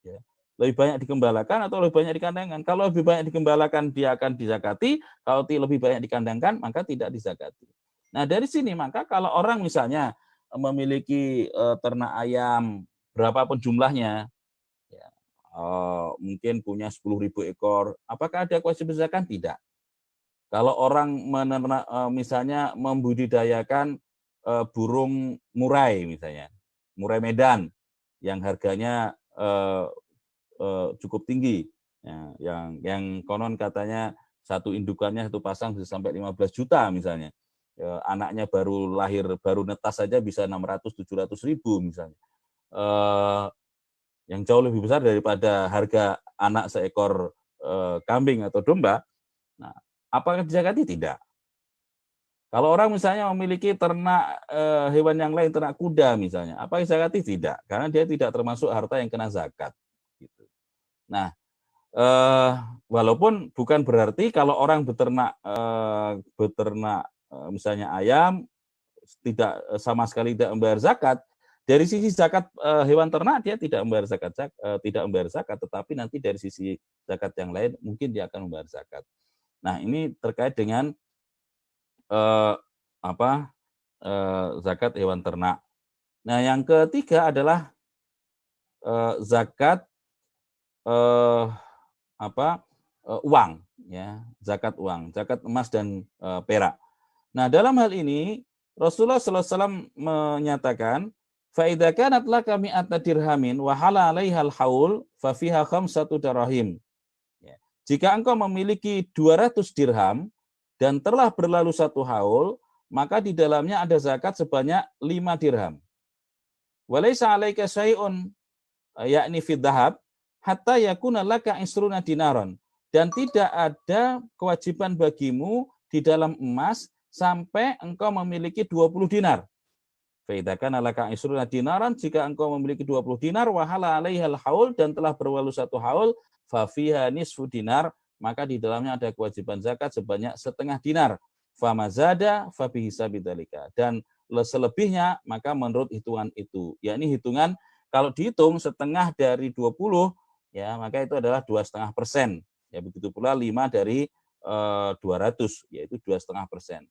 Speaker 2: Ya. Lebih banyak digembalakan atau lebih banyak dikandangkan. Kalau lebih banyak digembalakan dia akan dizakati, kalau lebih banyak dikandangkan maka tidak dizakati. Nah, dari sini maka kalau orang misalnya memiliki ternak ayam berapapun jumlahnya, ya, mungkin punya 10.000 ekor, apakah ada kewajiban zakat? Tidak. Kalau orang misalnya membudidayakan burung murai misalnya, murai Medan yang harganya cukup tinggi, ya, yang konon katanya satu indukannya satu pasang bisa sampai 15 juta misalnya, anaknya baru lahir baru netas saja bisa 600-700 ribu misalnya, yang jauh lebih besar daripada harga anak seekor kambing atau domba. Nah, apakah dizakati? Tidak. Kalau orang misalnya memiliki ternak hewan yang lain, ternak kuda misalnya, apa dizakati? Tidak, karena dia tidak termasuk harta yang kena zakat. Gitu. Nah, walaupun bukan berarti kalau orang beternak misalnya ayam tidak sama sekali tidak membayar zakat. Dari sisi zakat hewan ternak dia tidak membayar zakat, tetapi nanti dari sisi zakat yang lain mungkin dia akan membayar zakat. Nah, ini terkait dengan zakat hewan ternak. Nah, yang ketiga adalah zakat uang, ya, zakat uang, zakat emas dan perak. Nah, dalam hal ini Rasulullah SAW menyatakan, "Fa idza kanat laka mi'ata dirhamin wa hala 'alaihal haul fa fiha khamsatu darahim." Ya. Jika engkau memiliki 200 dirham dan telah berlalu 1 haul, maka di dalamnya ada zakat sebanyak 5 dirham. Walaysa 'alaika syai'un yakni fi dhahab hatta yakuna laka isruna dinaron, dan tidak ada kewajiban bagimu di dalam emas sampai engkau memiliki 20 dinar. Fa idza kana laka isruna dinaran, jika engkau memiliki 20 dinar wa hala 'alaihal haul dan telah berlalu 1 haul, fa fiha nisfu dinar, maka di dalamnya ada kewajiban zakat sebanyak setengah dinar. Fa mazada fa bihisabi dzalika, dan selebihnya maka menurut hitungan itu, yakni hitungan kalau dihitung setengah dari 20, ya, maka itu adalah 2,5%. Ya, begitu pula 5 dari 200, yaitu 2,5%.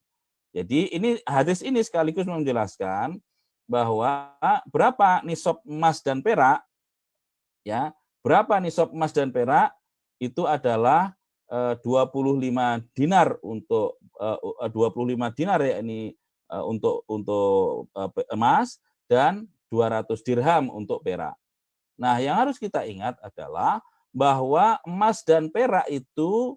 Speaker 2: Jadi ini hadis ini sekaligus menjelaskan bahwa berapa nisab emas dan perak, ya, berapa nisab emas dan perak itu adalah 25 dinar untuk 25 dinar, ya, ini untuk emas, dan 200 dirham untuk perak. Nah, yang harus kita ingat adalah bahwa emas dan perak itu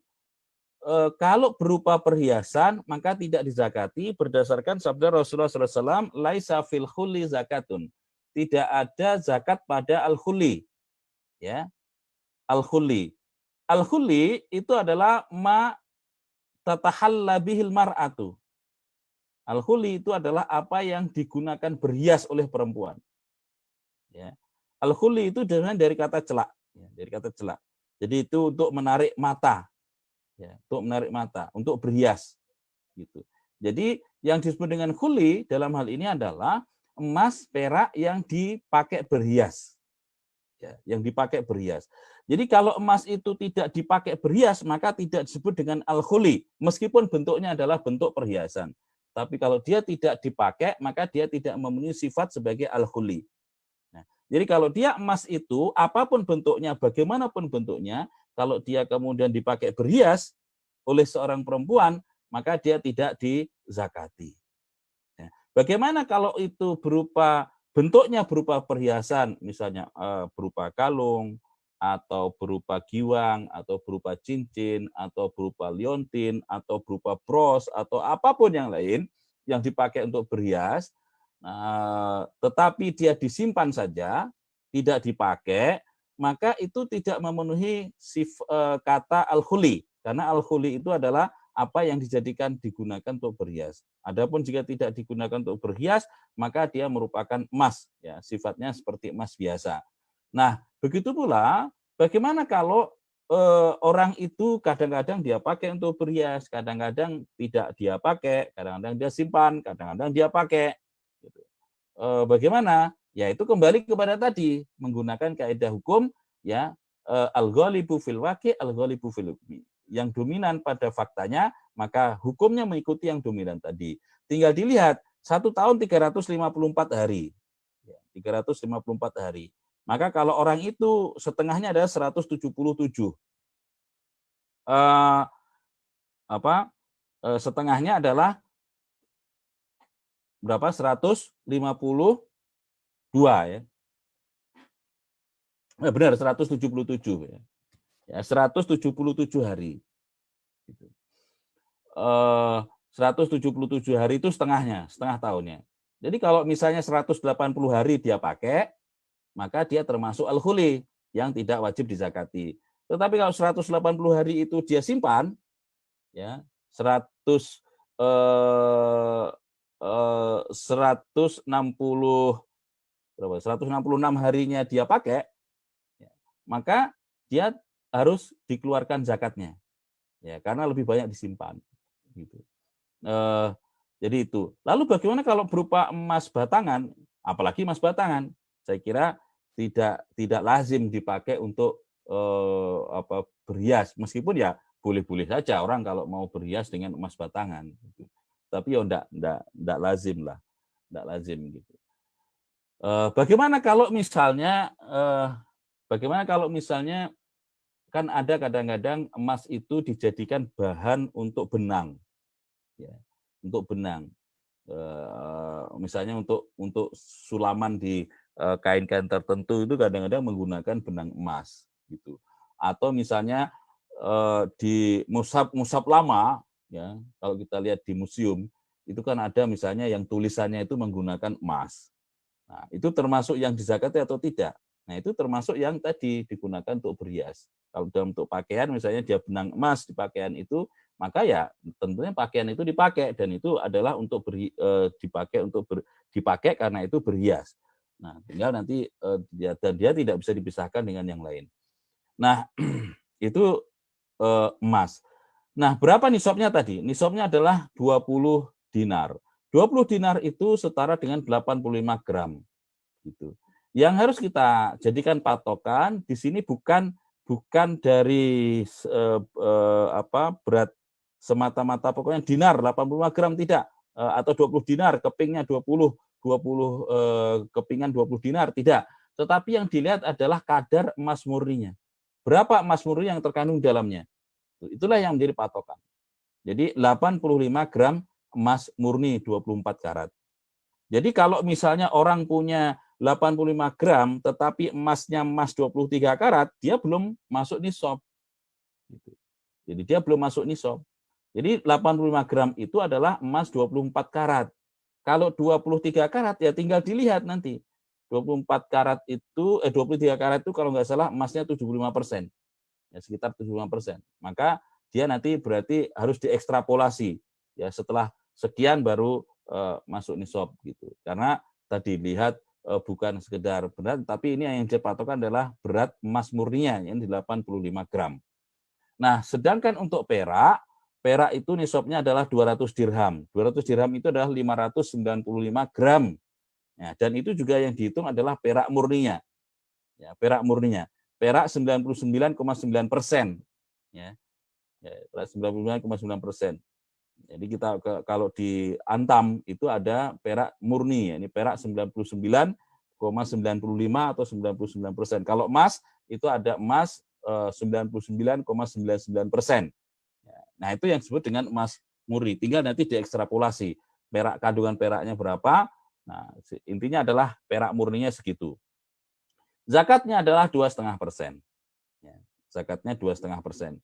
Speaker 2: kalau berupa perhiasan maka tidak dizakati berdasarkan sabda Rasulullah SAW, laisa fil khuli zakatun. Tidak ada zakat pada al-khuli. Ya. Al-khuli. Al-khuli itu adalah ma tatahalla bihil mar'atu. Al-khuli itu adalah apa yang digunakan berhias oleh perempuan. Ya. Al-khuli itu dari kata celak, ya, dari kata celak. Jadi itu untuk menarik mata. Ya, untuk menarik mata, untuk berhias, gitu. Jadi yang disebut dengan khuli dalam hal ini adalah emas, perak yang dipakai berhias, ya, yang dipakai berhias. Jadi kalau emas itu tidak dipakai berhias maka tidak disebut dengan al-khuli, meskipun bentuknya adalah bentuk perhiasan. Tapi kalau dia tidak dipakai maka dia tidak memenuhi sifat sebagai al-khuli. Nah, jadi kalau dia emas itu apapun bentuknya, bagaimanapun bentuknya, kalau dia kemudian dipakai berhias oleh seorang perempuan, maka dia tidak dizakati. Bagaimana kalau itu bentuknya berupa perhiasan, misalnya berupa kalung, atau berupa giwang, atau berupa cincin, atau berupa liontin, atau berupa bros, atau apapun yang lain yang dipakai untuk berhias, tetapi dia disimpan saja, tidak dipakai, maka itu tidak memenuhi kata al-khuli. Karena al-khuli itu adalah apa yang digunakan untuk berhias. Adapun jika tidak digunakan untuk berhias, maka dia merupakan emas, ya, sifatnya seperti emas biasa. Nah, begitu pula bagaimana kalau orang itu kadang-kadang dia pakai untuk berhias, kadang-kadang tidak dia pakai, kadang-kadang dia simpan, kadang-kadang dia pakai. Bagaimana? Ya itu kembali kepada tadi menggunakan kaidah hukum, ya, al-ghalibu fil waqi' al-ghalibu fil hukmi. Yang dominan pada faktanya, maka hukumnya mengikuti yang dominan tadi. Tinggal dilihat 1 tahun 354 hari. 354 hari. Maka kalau orang itu setengahnya adalah 177. Setengahnya adalah berapa? 152 ya. Benar 177 ya. 177 hari. 177 hari itu setengah tahunnya. Jadi kalau misalnya 180 hari dia pakai, maka dia termasuk al-khuli yang tidak wajib dizakati. Tetapi kalau 180 hari itu dia simpan, ya 166 harinya dia pakai, maka dia harus dikeluarkan zakatnya, ya, karena lebih banyak disimpan. Gitu. Jadi itu. Lalu bagaimana kalau berupa emas batangan, apalagi emas batangan? Saya kira tidak lazim dipakai untuk berhias, meskipun ya boleh-boleh saja orang kalau mau berhias dengan emas batangan. Gitu. Tapi ya enggak lazim lah, enggak lazim gitu. Bagaimana kalau misalnya kan ada kadang-kadang emas itu dijadikan bahan untuk benang, ya, untuk benang, misalnya untuk sulaman di kain-kain tertentu itu kadang-kadang menggunakan benang emas, gitu. Atau misalnya di mushaf lama, ya, kalau kita lihat di museum itu kan ada misalnya yang tulisannya itu menggunakan emas. Nah, itu termasuk yang dizakati atau tidak? Nah, itu termasuk yang tadi digunakan untuk berhias. Kalau dalam bentuk pakaian, misalnya dia benang emas di pakaian itu, maka ya tentunya pakaian itu dipakai, dan itu adalah untuk dipakai karena itu berhias. Nah, tinggal nanti dia tidak bisa dipisahkan dengan yang lain. Nah, itu emas. Nah, berapa nisabnya tadi? Nisabnya adalah 20 dinar. 20 dinar itu setara dengan 85 gram. Gitu. Yang harus kita jadikan patokan di sini bukan dari berat semata-mata, pokoknya dinar 85 gram tidak, atau 20 dinar kepingnya 20 kepingan 20 dinar tidak, tetapi yang dilihat adalah kadar emas murninya. Berapa emas murni yang terkandung dalamnya? Itulah yang menjadi patokan. Jadi 85 gram emas murni 24 karat. Jadi kalau misalnya orang punya 85 gram, tetapi emasnya emas 23 karat, dia belum masuk nisab. Jadi dia belum masuk nisab. Jadi 85 gram itu adalah emas 24 karat. Kalau 23 karat, ya tinggal dilihat nanti. 24 karat itu, 23 karat itu kalau nggak salah emasnya 75%. Ya, sekitar 75%. Maka dia nanti berarti harus diekstrapolasi. Ya, setelah sekian baru masuk nisab gitu. Karena tadi lihat bukan sekedar berat, tapi ini yang dipatokan adalah berat emas murninya yang 85 gram. Nah, sedangkan untuk perak itu nisabnya adalah 200 dirham. 200 dirham itu adalah 595 gram. Ya, dan itu juga yang dihitung adalah perak murninya. Ya, perak murninya. Perak 99,9%. Ya. 99,9%. Jadi kita kalau di Antam itu ada perak murni, ya. Ini perak 99,95 atau 99%. Kalau emas itu ada emas 99,99%. Nah, itu yang disebut dengan emas murni. Tinggal nanti diekstrapolasi perak, kandungan peraknya berapa. Nah, intinya adalah perak murninya segitu. Zakatnya adalah 2,5%. Ya, zakatnya 2,5%.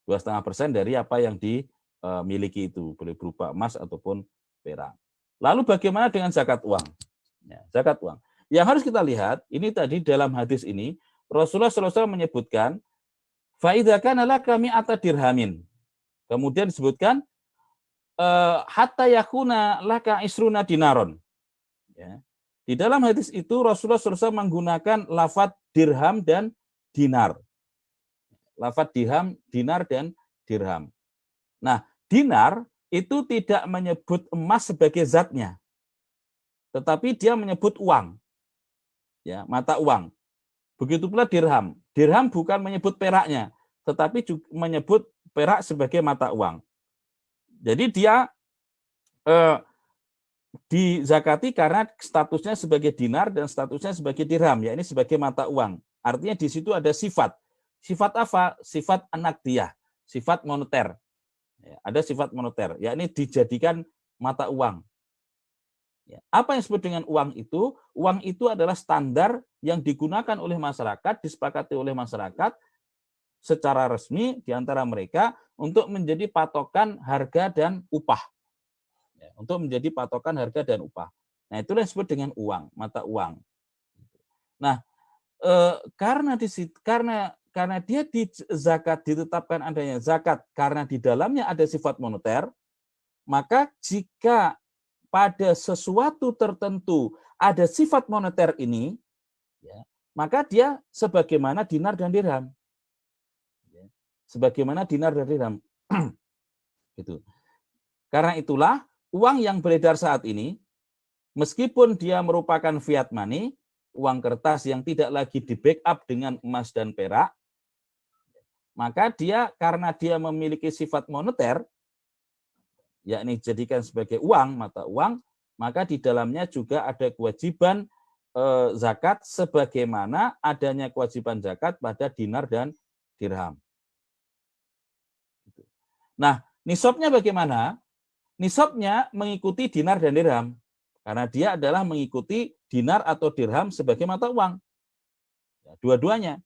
Speaker 2: 2,5% dari apa yang dimiliki itu, boleh berupa emas ataupun perak. Lalu bagaimana dengan zakat uang? Ya, zakat uang. Yang harus kita lihat, ini tadi dalam hadis ini, Rasulullah SAW menyebutkan, فَإِذَا كَانَ لَكَ مِئَةَ dirhamin. Kemudian disebutkan, hatta yakuna laka isruna dinaron. Ya. Di dalam hadis itu Rasulullah SAW menggunakan lafadz dirham dan dinar. Lafadz dirham, dinar dan dirham. Nah, dinar itu tidak menyebut emas sebagai zatnya, tetapi dia menyebut uang, ya, mata uang. Begitu pula dirham. Dirham bukan menyebut peraknya, tetapi juga menyebut perak sebagai mata uang. Jadi dia dizakati karena statusnya sebagai dinar dan statusnya sebagai dirham, ya ini sebagai mata uang. Artinya di situ ada sifat. Sifat apa? Sifat anakdiyah, sifat moneter. Ya, ada sifat moneter, yakni dijadikan mata uang. Ya, apa yang disebut dengan uang itu? Uang itu adalah standar yang digunakan oleh masyarakat, disepakati oleh masyarakat secara resmi di antara mereka untuk menjadi patokan harga dan upah. Ya, untuk menjadi patokan harga dan upah. Nah, itulah yang disebut dengan uang, mata uang. Nah, karena dia di zakat ditetapkan adanya zakat karena di dalamnya ada sifat moneter, maka jika pada sesuatu tertentu ada sifat moneter ini, ya, maka dia sebagaimana dinar dan dirham. Ya, sebagaimana dinar dan dirham. Gitu. Karena itulah uang yang beredar saat ini, meskipun dia merupakan fiat money, uang kertas yang tidak lagi di-backup dengan emas dan perak, maka dia karena dia memiliki sifat moneter, yakni dijadikan sebagai uang, mata uang, maka di dalamnya juga ada kewajiban zakat sebagaimana adanya kewajiban zakat pada dinar dan dirham. Nah, nisabnya bagaimana? Nisabnya mengikuti dinar dan dirham, karena dia adalah mengikuti dinar atau dirham sebagai mata uang. Ya, dua-duanya.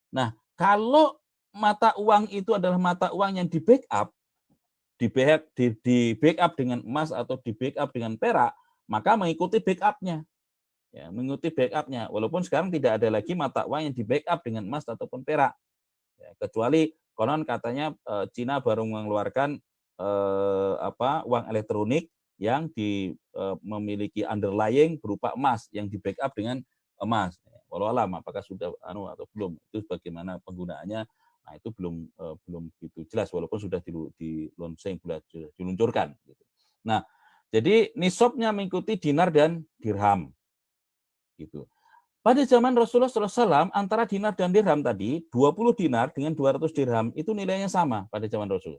Speaker 2: Nah, kalau mata uang itu adalah mata uang yang di-backup, di-backup dengan emas atau di-backup dengan perak, maka mengikuti backupnya. Ya, mengikuti backupnya. Walaupun sekarang tidak ada lagi mata uang yang di-backup dengan emas ataupun perak. Ya, kecuali konon katanya Cina baru mengeluarkan uang elektronik yang memiliki underlying berupa emas yang di-backup dengan emas. Walau alam apakah sudah atau belum, itu bagaimana penggunaannya, nah itu belum begitu jelas walaupun sudah di-launching, diluncurkan. Nah, jadi nisabnya mengikuti dinar dan dirham. Gitu. Pada zaman Rasulullah SAW antara dinar dan dirham tadi 20 dinar dengan 200 dirham itu nilainya sama pada zaman Rasul.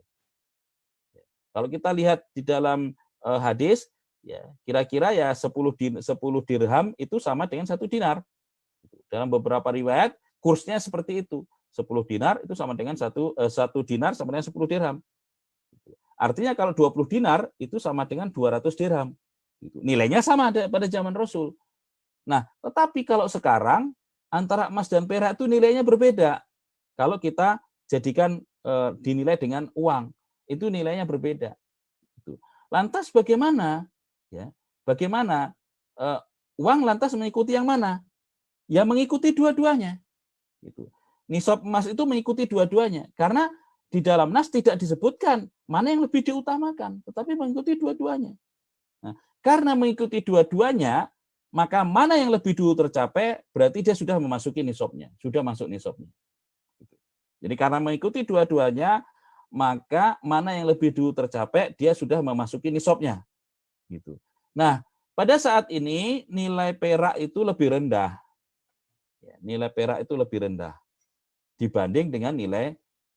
Speaker 2: Kalau kita lihat di dalam hadis, ya kira-kira ya 10 dirham itu sama dengan 1 dinar. Dalam beberapa riwayat kursnya seperti itu. 10 dinar itu sama dengan 1 dinar sama dengan 10 dirham. Artinya kalau 20 dinar itu sama dengan 200 dirham. Nilainya sama pada zaman Rasul. Nah, tetapi kalau sekarang antara emas dan perak itu nilainya berbeda. Kalau kita jadikan dinilai dengan uang, itu nilainya berbeda. Lantas bagaimana? Ya, bagaimana uang lantas mengikuti yang mana? Ya mengikuti dua-duanya. Gitu. Nisab emas itu mengikuti dua-duanya. Karena di dalam nas tidak disebutkan mana yang lebih diutamakan, tetapi mengikuti dua-duanya. Nah, karena mengikuti dua-duanya, maka mana yang lebih dulu tercapai, berarti dia sudah memasuki nisabnya, sudah masuk nisabnya. Jadi karena mengikuti dua-duanya, maka mana yang lebih dulu tercapai, dia sudah memasuki nisabnya. Gitu. Nah, pada saat ini nilai perak itu lebih rendah. Nilai perak itu lebih rendah dibanding dengan nilai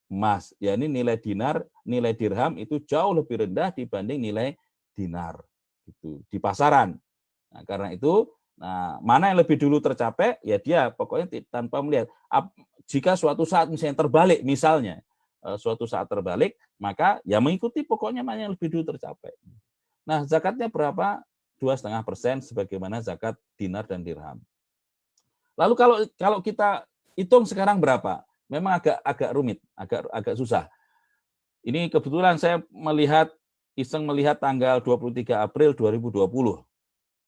Speaker 2: emas. Ya, ini nilai dinar, nilai dirham itu jauh lebih rendah dibanding nilai dinar. Gitu, di pasaran. Nah, karena itu, mana yang lebih dulu tercapai, ya dia pokoknya tanpa melihat. Jika suatu saat misalnya terbalik, suatu saat terbalik, maka ya mengikuti pokoknya mana yang lebih dulu tercapai. Nah, zakatnya berapa? 2,5% sebagaimana zakat dinar dan dirham. Lalu kalau kita hitung sekarang berapa? Memang agak rumit, agak susah. Ini kebetulan saya iseng melihat tanggal 23 April 2020.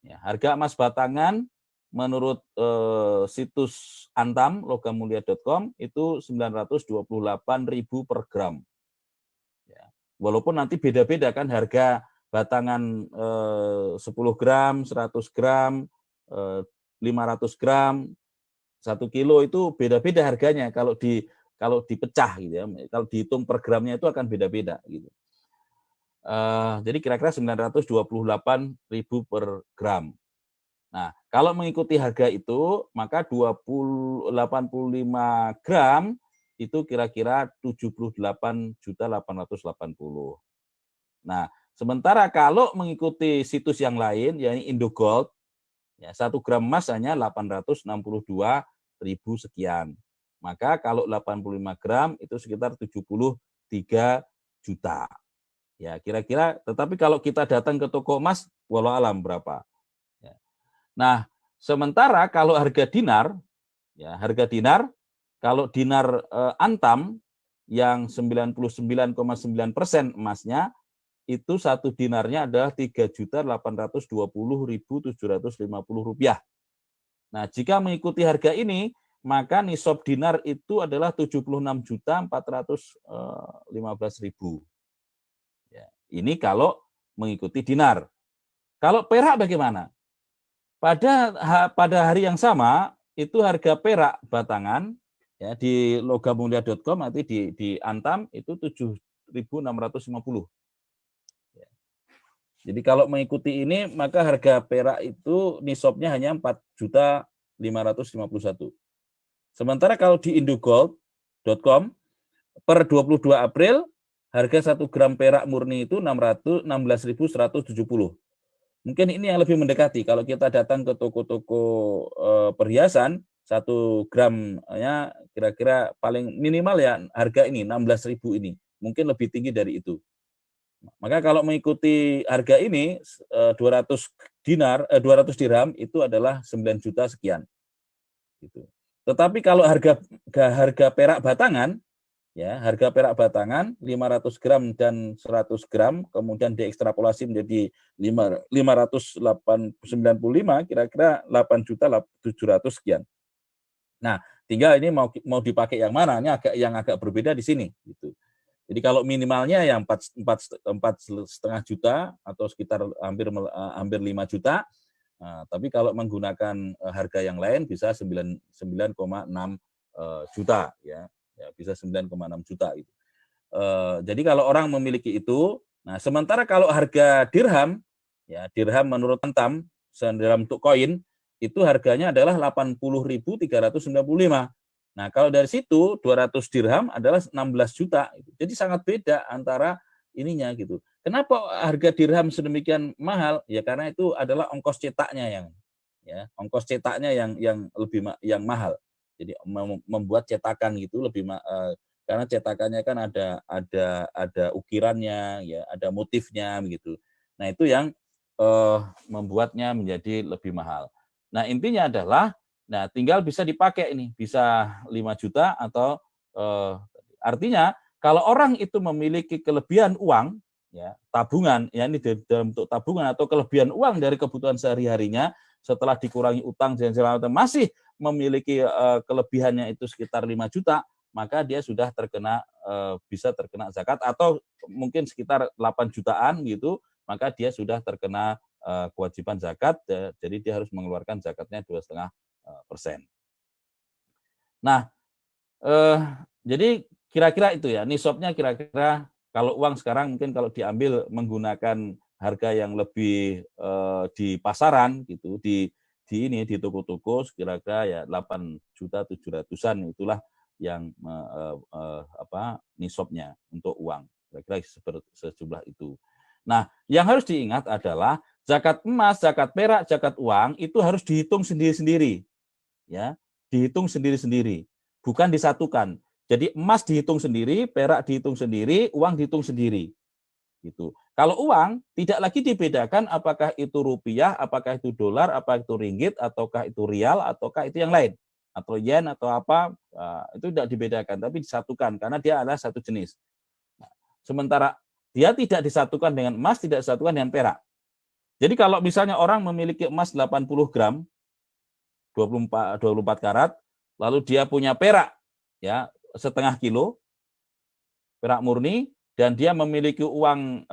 Speaker 2: Ya, harga emas batangan menurut situs Antam logamulia.com itu 928.000 per gram. Ya, walaupun nanti beda-beda kan harga batangan 10 gram, 100 gram, 500 gram, 1 kilo itu beda-beda harganya kalau dipecah gitu ya. Kalau dihitung per gramnya itu akan beda-beda gitu. Jadi kira-kira 928.000 per gram. Nah, kalau mengikuti harga itu, maka 85 gram itu kira-kira 78.880. Nah, sementara kalau mengikuti situs yang lain, yakni Indogold, ya 1 gram emas hanya 862.000 sekian. Maka kalau 85 gram itu sekitar 73 juta. Ya, kira-kira, tetapi kalau kita datang ke toko emas, walau alam berapa. Ya. Nah, sementara kalau harga dinar, ya harga dinar, kalau dinar Antam yang 99,9% emasnya, itu 1 dinarnya adalah 3.820.750 rupiah. Nah, jika mengikuti harga ini, maka nisab dinar itu adalah 76.415.000. Ya, ini kalau mengikuti dinar. Kalau perak bagaimana? Pada hari yang sama, itu harga perak batangan ya di logamulia.com nanti di Antam itu 7.650. Ya. Jadi kalau mengikuti ini maka harga perak itu nisabnya hanya 4.551. Sementara kalau di indogold.com per 22 April harga 1 gram perak murni itu 16.170. Mungkin ini yang lebih mendekati. Kalau kita datang ke toko-toko perhiasan, 1 gramnya kira-kira paling minimal ya harga ini 16.000 ini. Mungkin lebih tinggi dari itu. Maka kalau mengikuti harga ini 200 dirham itu adalah 9 juta sekian. Gitu. Tetapi kalau harga perak batangan, ya harga perak batangan 500 gram dan 100 gram kemudian diekstrapolasi menjadi 595 kira-kira 8.700.000 sekian. Nah, tinggal ini mau dipakai yang mana? Ini agak berbeda di sini gitu. Jadi kalau minimalnya yang 4,5 juta atau sekitar hampir 5 juta. Nah, tapi kalau menggunakan harga yang lain bisa 9,6 juta ya. Ya, bisa 9,6 juta itu. Jadi kalau orang memiliki itu, nah sementara kalau harga dirham, ya dirham menurut Antam, dirham untuk koin itu harganya adalah 80.395. Nah kalau dari situ 200 dirham adalah 16 juta. Jadi sangat beda antara ininya gitu. Kenapa harga dirham sedemikian mahal? Ya karena itu adalah ongkos cetaknya ongkos cetaknya yang lebih mahal. Jadi membuat cetakan gitu lebih karena cetakannya kan ada ukirannya ya, ada motifnya begitu. Nah, itu yang membuatnya menjadi lebih mahal. Nah, intinya adalah tinggal bisa dipakai ini, bisa 5 juta atau artinya kalau orang itu memiliki kelebihan uang ya, tabungan ya ini dalam bentuk tabungan atau kelebihan uang dari kebutuhan sehari-harinya setelah dikurangi utang dan segala macam masih memiliki kelebihannya itu sekitar 5 juta, maka dia sudah bisa terkena zakat atau mungkin sekitar 8 jutaan gitu, maka dia sudah terkena kewajiban zakat, jadi dia harus mengeluarkan zakatnya 2,5%. Nah, jadi kira-kira itu ya, nisabnya kira-kira kalau uang sekarang mungkin kalau diambil menggunakan harga yang lebih di pasaran gitu, di toko-toko kira-kira ya 8.700.000-an itulah yang nisabnya untuk uang. Kira-kira sejumlah itu. Nah, yang harus diingat adalah zakat emas, zakat perak, zakat uang itu harus dihitung sendiri-sendiri. Ya, dihitung sendiri-sendiri, bukan disatukan. Jadi emas dihitung sendiri, perak dihitung sendiri, uang dihitung sendiri. Gitu. Kalau uang tidak lagi dibedakan apakah itu rupiah, apakah itu dolar, apakah itu ringgit, ataukah itu rial, ataukah itu yang lain, atau yen atau apa, itu tidak dibedakan, tapi disatukan karena dia adalah satu jenis. Sementara dia tidak disatukan dengan emas, tidak disatukan dengan perak. Jadi kalau misalnya orang memiliki emas 80 gram, 24 karat, lalu dia punya perak ya setengah kilo, perak murni, dan dia memiliki uang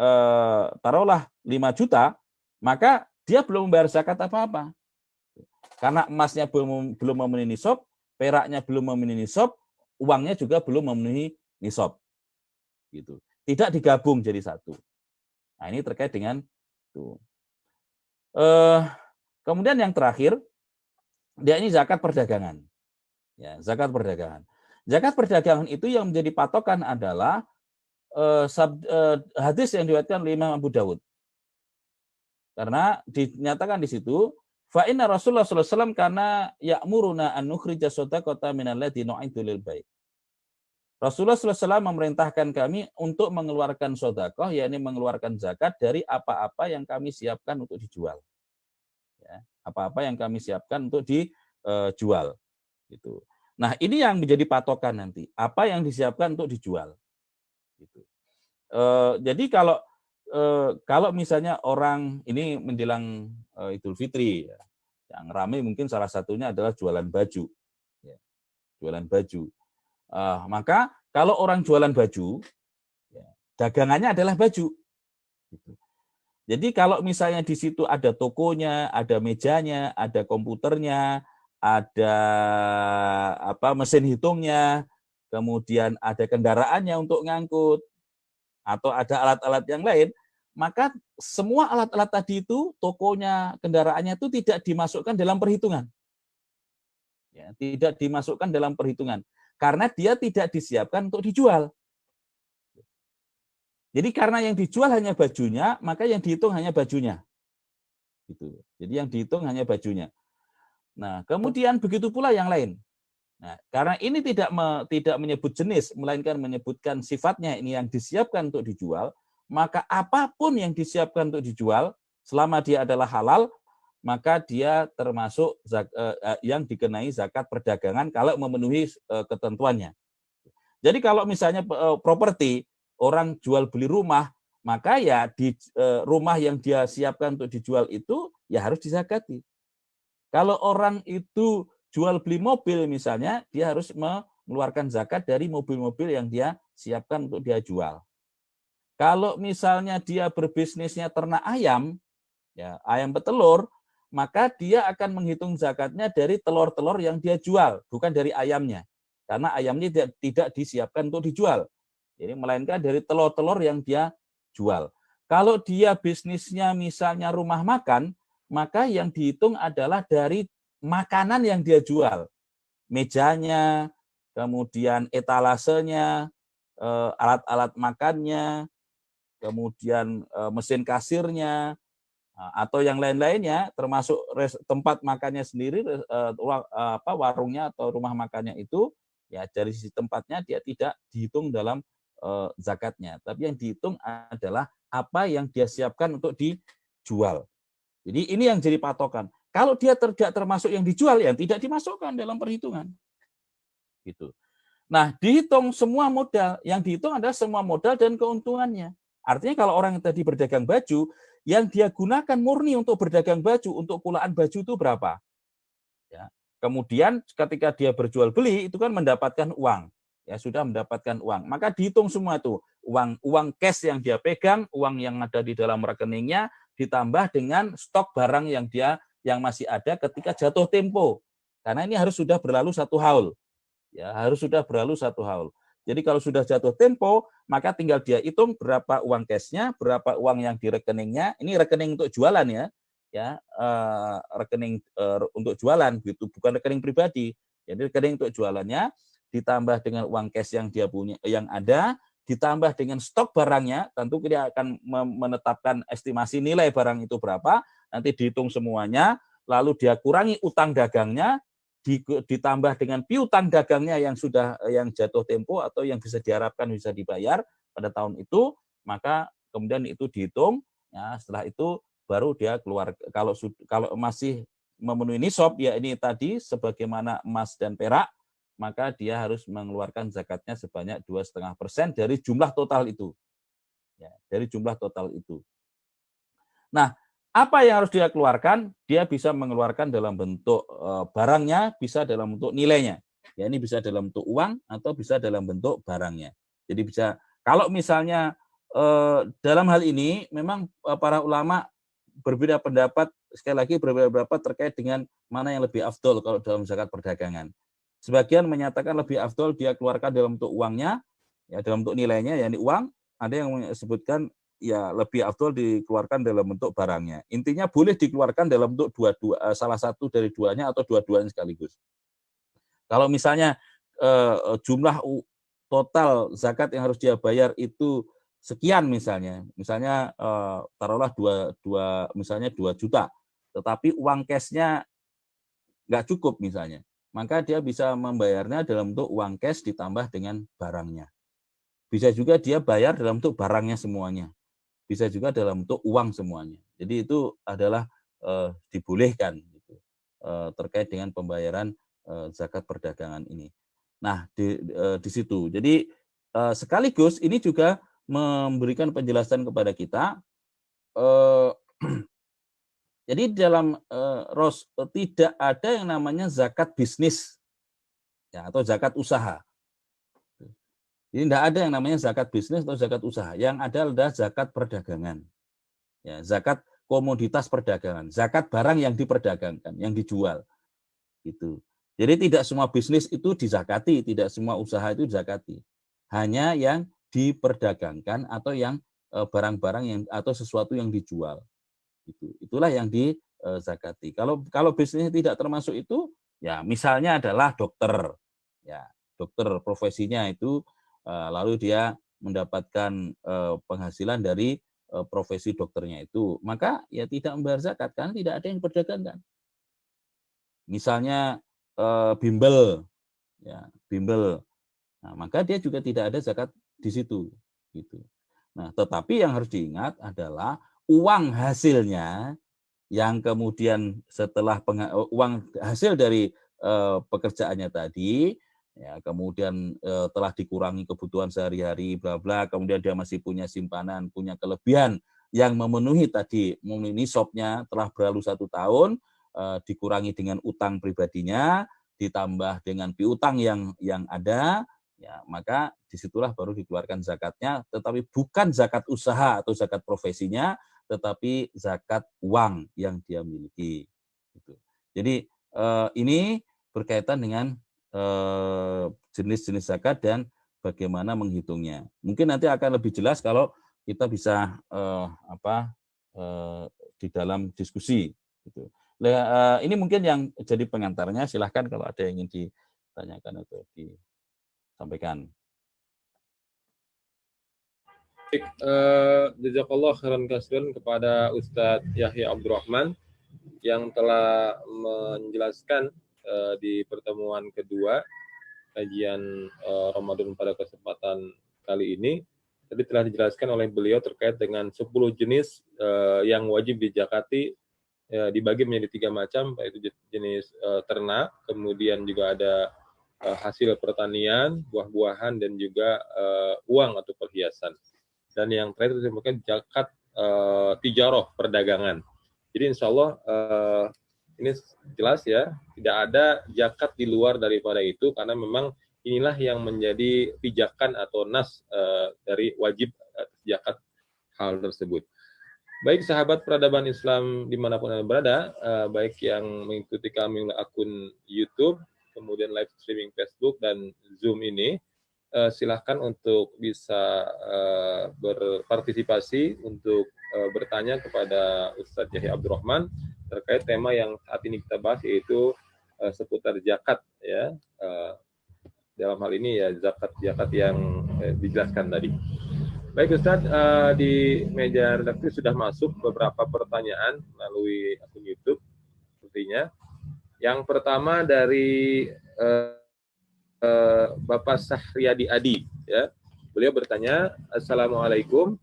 Speaker 2: taruhlah 5 juta, maka dia belum membayar zakat apa-apa. Karena emasnya belum memenuhi nisab, peraknya belum memenuhi nisab, uangnya juga belum memenuhi nisab. Gitu. Tidak digabung jadi satu. Nah, ini terkait dengan itu. Kemudian yang terakhir, dia ini zakat perdagangan. Ya, zakat perdagangan. Zakat perdagangan itu yang menjadi patokan adalah hadis yang diriwayatkan oleh Imam Abu Dawud. Karena dinyatakan di situ, fa inna Rasulullah sallallahu alaihi wasallam kana ya'muruna an nukhrija shadaqata min alladhi nu'idu lil bai'. Rasulullah sallallahu alaihi wasallam memerintahkan kami untuk mengeluarkan sedekah, yakni mengeluarkan zakat dari apa-apa yang kami siapkan untuk dijual. Ya, apa-apa yang kami siapkan untuk dijual. Gitu. Nah, ini yang menjadi patokan nanti. Apa yang disiapkan untuk dijual. Gitu. Jadi kalau misalnya orang ini menjelang Idul Fitri, ya, yang ramai mungkin salah satunya adalah jualan baju. Ya, jualan baju. Maka kalau orang jualan baju, ya, dagangannya adalah baju. Gitu. Jadi kalau misalnya di situ ada tokonya, ada mejanya, ada komputernya, ada mesin hitungnya, kemudian ada kendaraannya untuk ngangkut, atau ada alat-alat yang lain, maka semua alat-alat tadi itu, tokonya, kendaraannya itu tidak dimasukkan dalam perhitungan. Ya, tidak dimasukkan dalam perhitungan. Karena dia tidak disiapkan untuk dijual. Jadi karena yang dijual hanya bajunya, maka yang dihitung hanya bajunya. Gitu. Jadi yang dihitung hanya bajunya. Nah, kemudian begitu pula yang lain. Nah, karena ini tidak menyebut jenis, melainkan menyebutkan sifatnya ini yang disiapkan untuk dijual, maka apapun yang disiapkan untuk dijual, selama dia adalah halal, maka dia termasuk yang dikenai zakat perdagangan kalau memenuhi ketentuannya. Jadi kalau misalnya properti, orang jual beli rumah, maka ya di rumah yang dia siapkan untuk dijual itu ya harus dizakati. Kalau orang itu jual beli mobil misalnya, dia harus mengeluarkan zakat dari mobil-mobil yang dia siapkan untuk dia jual. Kalau misalnya dia berbisnisnya ternak ayam, ya ayam petelur, maka dia akan menghitung zakatnya dari telur-telur yang dia jual, bukan dari ayamnya. Karena ayamnya tidak disiapkan untuk dijual. Jadi melainkan dari telur-telur yang dia jual. Kalau dia bisnisnya misalnya rumah makan, maka yang dihitung adalah dari makanan yang dia jual. Mejanya, kemudian etalasenya, alat-alat makannya, kemudian mesin kasirnya, atau yang lain-lainnya, termasuk tempat makannya sendiri, warungnya atau rumah makannya itu, ya dari sisi tempatnya dia tidak dihitung dalam zakatnya. Tapi yang dihitung adalah apa yang dia siapkan untuk dijual. Jadi ini yang jadi patokan. Kalau dia tidak termasuk yang dijual, ya tidak dimasukkan dalam perhitungan. Gitu. Nah, dihitung semua modal. Yang dihitung adalah semua modal dan keuntungannya. Artinya kalau orang yang tadi berdagang baju, yang dia gunakan murni untuk berdagang baju, untuk pulaan baju itu berapa? Ya. Kemudian ketika dia berjual beli, itu kan mendapatkan uang. Ya sudah mendapatkan uang. Maka dihitung semua itu. Uang cash yang dia pegang, uang yang ada di dalam rekeningnya, ditambah dengan stok barang yang masih ada ketika jatuh tempo. Karena ini harus sudah berlalu 1 haul. Ya, harus sudah berlalu 1 haul. Jadi kalau sudah jatuh tempo, maka tinggal dia hitung berapa uang cashnya, berapa uang yang di rekeningnya. Ini rekening untuk jualan ya, rekening untuk jualan, gitu, bukan rekening pribadi. Jadi rekening untuk jualannya ditambah dengan uang cash yang dia punya, yang ada, ditambah dengan stok barangnya. Tentu dia akan menetapkan estimasi nilai barang itu berapa. Nanti dihitung semuanya, lalu dia kurangi utang dagangnya, ditambah dengan piutang dagangnya yang jatuh tempo atau yang bisa diharapkan bisa dibayar pada tahun itu, maka kemudian itu dihitung, ya, setelah itu baru dia keluar. Kalau masih memenuhi nisab, ya ini tadi sebagaimana emas dan perak, maka dia harus mengeluarkan zakatnya sebanyak 2,5% dari jumlah total itu. Ya, dari jumlah total itu. Nah, apa yang harus dia keluarkan? Dia bisa mengeluarkan dalam bentuk barangnya, bisa dalam bentuk nilainya. Ya, ini bisa dalam bentuk uang atau bisa dalam bentuk barangnya. Jadi bisa, kalau misalnya dalam hal ini memang para ulama berbeda pendapat, sekali lagi berbeda pendapat terkait dengan mana yang lebih afdol kalau dalam zakat perdagangan. Sebagian menyatakan lebih afdol dia keluarkan dalam bentuk uangnya, ya dalam bentuk nilainya, yakni uang. Ada yang menyebutkan ya lebih afdol dikeluarkan dalam bentuk barangnya. Intinya boleh dikeluarkan dalam bentuk salah satu dari duanya atau dua-duanya sekaligus. Kalau misalnya jumlah total zakat yang harus dia bayar itu sekian misalnya taruhlah 2 juta, tetapi uang cashnya nggak cukup misalnya, maka dia bisa membayarnya dalam bentuk uang cash ditambah dengan barangnya. Bisa juga dia bayar dalam bentuk barangnya semuanya. Bisa juga dalam bentuk uang semuanya. Jadi itu adalah dibolehkan gitu, terkait dengan pembayaran zakat perdagangan ini. Nah, di situ. Jadi sekaligus ini juga memberikan penjelasan kepada kita. Jadi dalam tidak ada yang namanya zakat bisnis, ya, atau zakat usaha. Jadi tidak ada yang namanya zakat bisnis atau zakat usaha. Yang ada adalah zakat perdagangan. Ya, zakat komoditas perdagangan, zakat barang yang diperdagangkan, yang dijual. Gitu. Jadi tidak semua bisnis itu dizakati, tidak semua usaha itu dizakati. Hanya yang diperdagangkan atau yang barang-barang yang atau sesuatu yang dijual. Gitu. Itulah yang dizakati. Kalau bisnisnya tidak termasuk itu, ya misalnya adalah dokter. Ya, dokter profesinya itu lalu dia mendapatkan penghasilan dari profesi dokternya itu, maka ya tidak membayar zakat karena tidak ada yang diperdagangkan. Misalnya bimbel, ya bimbel, nah, maka dia juga tidak ada zakat di situ, gitu. Nah, tetapi yang harus diingat adalah uang hasilnya yang kemudian setelah uang hasil dari pekerjaannya tadi, ya kemudian telah dikurangi kebutuhan sehari-hari bla bla, kemudian dia masih punya simpanan, punya kelebihan yang memenuhi nisabnya telah berlalu 1 tahun, dikurangi dengan utang pribadinya, ditambah dengan piutang yang ada, ya maka disitulah baru dikeluarkan zakatnya, tetapi bukan zakat usaha atau zakat profesinya, tetapi zakat uang yang dia miliki. Jadi ini berkaitan dengan jenis-jenis zakat dan bagaimana menghitungnya. Mungkin nanti akan lebih jelas kalau kita bisa di dalam diskusi. Gitu. Ini mungkin yang jadi pengantarnya. Silahkan kalau ada yang ingin ditanyakan atau disampaikan.
Speaker 1: Jazakallah khairan katsiran kepada Ustadz Yahya Abdurrahman yang telah menjelaskan di pertemuan kedua kajian Ramadan pada kesempatan kali ini. Tadi telah dijelaskan oleh beliau terkait dengan 10 jenis yang wajib dizakati, dibagi menjadi 3 macam, yaitu jenis ternak, kemudian juga ada hasil pertanian, buah-buahan, dan juga uang atau perhiasan. Dan yang terakhir disebutkan zakat tijarah, perdagangan. Jadi insya Allah ini jelas ya, tidak ada zakat di luar daripada itu, karena memang inilah yang menjadi pijakan atau nas dari wajib zakat hal tersebut. Baik sahabat peradaban Islam dimanapun Anda berada, baik yang mengikuti kami melalui akun YouTube, kemudian live streaming Facebook dan Zoom ini, silahkan untuk bisa berpartisipasi untuk bertanya kepada Ustadz Yahya Abdurrahman terkait tema yang saat ini kita bahas, yaitu seputar zakat, ya. Dalam hal ini ya zakat yang dijelaskan tadi. Baik Ustadz, di meja redaksi sudah masuk beberapa pertanyaan melalui akun YouTube sepertinya. Yang pertama dari Bapak Sahriyadi Adi, ya. Beliau bertanya, Assalamualaikum,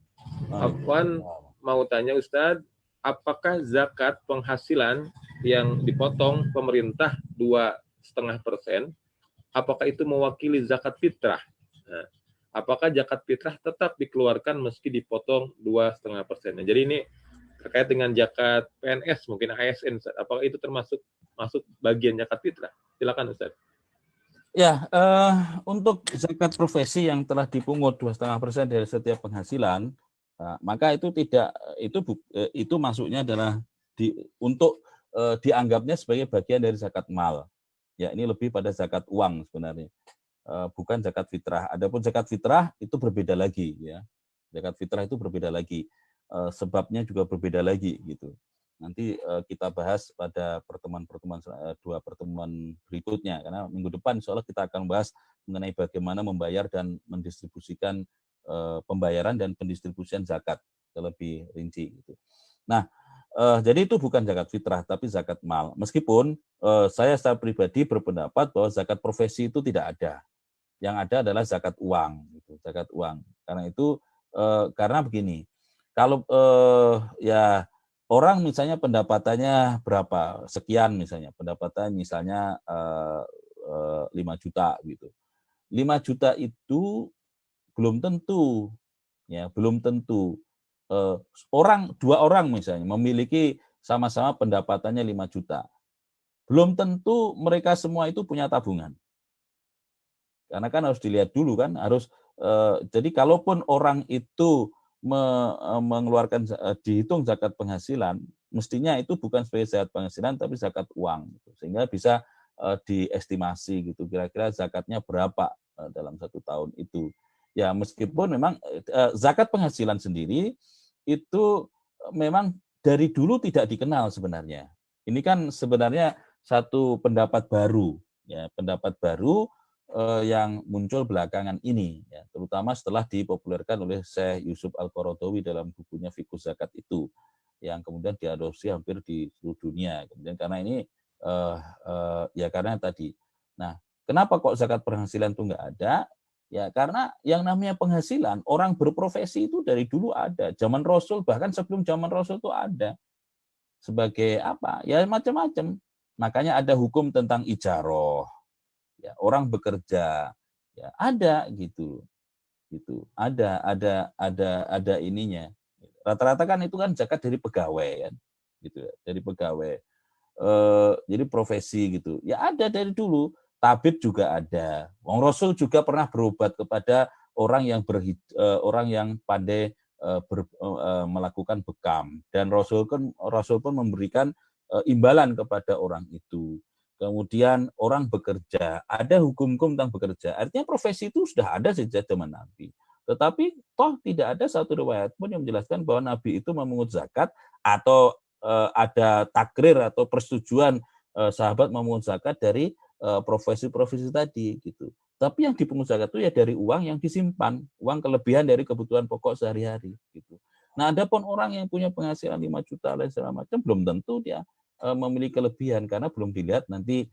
Speaker 1: Afwan mau tanya Ustadz, apakah zakat penghasilan yang dipotong pemerintah 2,5%, apakah itu mewakili zakat fitrah? Nah, apakah zakat fitrah tetap dikeluarkan meski dipotong 2,5%? Nah, jadi ini terkait dengan zakat PNS, mungkin ASN, Ustadz. Apakah itu masuk bagian zakat fitrah? Silakan Ustadz.
Speaker 2: Ya, untuk zakat profesi yang telah dipungut 2,5% dari setiap penghasilan, maka itu tidak itu masuknya adalah untuk dianggapnya sebagai bagian dari zakat mal. Ya, ini lebih pada zakat uang sebenarnya, bukan zakat fitrah. Adapun zakat fitrah itu berbeda lagi, ya. Zakat fitrah itu berbeda lagi, sebabnya juga berbeda lagi gitu. Nanti kita bahas pada dua pertemuan berikutnya, karena minggu depan insya Allah kita akan bahas mengenai bagaimana membayar dan mendistribusikan pembayaran dan pendistribusian zakat lebih rinci. Gitu. Nah, jadi itu bukan zakat fitrah, tapi zakat mal. Meskipun saya secara pribadi berpendapat bahwa zakat profesi itu tidak ada. Yang ada adalah zakat uang, gitu, zakat uang. Karena itu karena begini, kalau ya orang misalnya pendapatannya berapa sekian, misalnya pendapatan misalnya 5 juta gitu. 5 juta itu belum tentu, ya belum tentu dua orang misalnya memiliki sama-sama pendapatannya 5 juta. Belum tentu mereka semua itu punya tabungan. Karena kan harus dilihat dulu kan, harus jadi kalaupun orang itu mengeluarkan dihitung zakat penghasilan, mestinya itu bukan sebagai zakat penghasilan tapi zakat uang, gitu. Sehingga bisa diestimasi gitu, kira-kira zakatnya berapa dalam 1 tahun itu. Ya meskipun memang zakat penghasilan sendiri itu memang dari dulu tidak dikenal sebenarnya. Ini kan sebenarnya satu pendapat baru, ya pendapat baru yang muncul belakangan ini, ya, terutama setelah dipopulerkan oleh Syekh Yusuf Al-Qaradawi dalam bukunya Fiqh Zakat itu, yang kemudian diadopsi hampir di seluruh dunia. Kemudian karena ini, ya karena tadi. Nah, kenapa kok zakat penghasilan itu nggak ada? Ya karena yang namanya penghasilan, orang berprofesi itu dari dulu ada. Zaman Rasul, bahkan sebelum zaman Rasul itu ada. Sebagai apa? Ya macam-macam. Makanya ada hukum tentang ijaroh. Ya, orang bekerja, ya ada gitu ada ininya. Rata-rata kan itu kan zakat dari pegawai kan, gitu ya, dari pegawai. Jadi profesi gitu, ya ada dari dulu. Tabib juga ada. Wong Rasul juga pernah berobat kepada orang yang pandai melakukan bekam, dan Rasul pun memberikan imbalan kepada orang itu. Kemudian orang bekerja, ada hukum-hukum tentang bekerja. Artinya profesi itu sudah ada sejak zaman Nabi. Tetapi toh tidak ada satu riwayat pun yang menjelaskan bahwa Nabi itu memungut zakat atau ada takrir atau persetujuan sahabat memungut zakat dari profesi-profesi tadi gitu. Tapi yang dipungut zakat itu ya dari uang yang disimpan, uang kelebihan dari kebutuhan pokok sehari-hari gitu. Nah, adapun orang yang punya penghasilan 5 juta dan segala macam belum tentu dia memiliki kelebihan karena belum dilihat nanti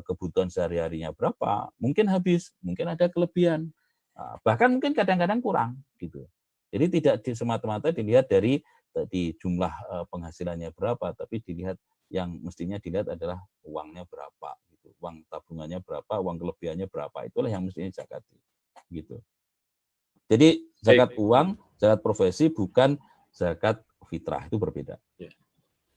Speaker 2: kebutuhan sehari-harinya berapa, mungkin habis, mungkin ada kelebihan, bahkan mungkin kadang-kadang kurang gitu. Jadi tidak semata-mata dilihat dari jumlah penghasilannya berapa, tapi dilihat yang mestinya dilihat adalah uangnya berapa gitu, uang tabungannya berapa, uang kelebihannya berapa, itulah yang mestinya zakati gitu. Jadi zakat uang, zakat profesi bukan zakat fitrah, itu berbeda.
Speaker 1: Ya.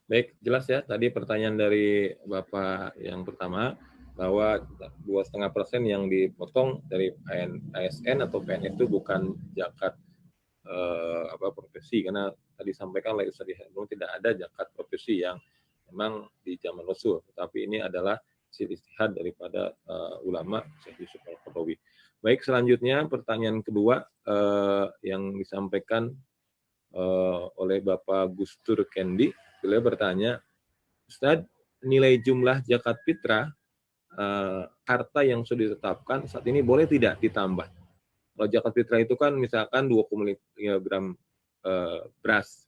Speaker 1: Baik, jelas ya tadi pertanyaan dari Bapak yang pertama bahwa 2,5% yang dipotong dari ASN atau PNS itu bukan zakat profesi, karena tadi sampaikan oleh Ustaz Hanum tidak ada zakat profesi yang memang di zaman Rasul, tapi ini adalah istihad daripada ulama Syekh Yusuf Al-Qaradawi. Baik, selanjutnya pertanyaan kedua yang disampaikan oleh Bapak Gustur Kendi. Beliau bertanya, Ustadz, nilai jumlah zakat fitrah harta yang sudah ditetapkan saat ini boleh tidak ditambah? Kalau zakat fitrah itu kan misalkan 2,5 gram beras.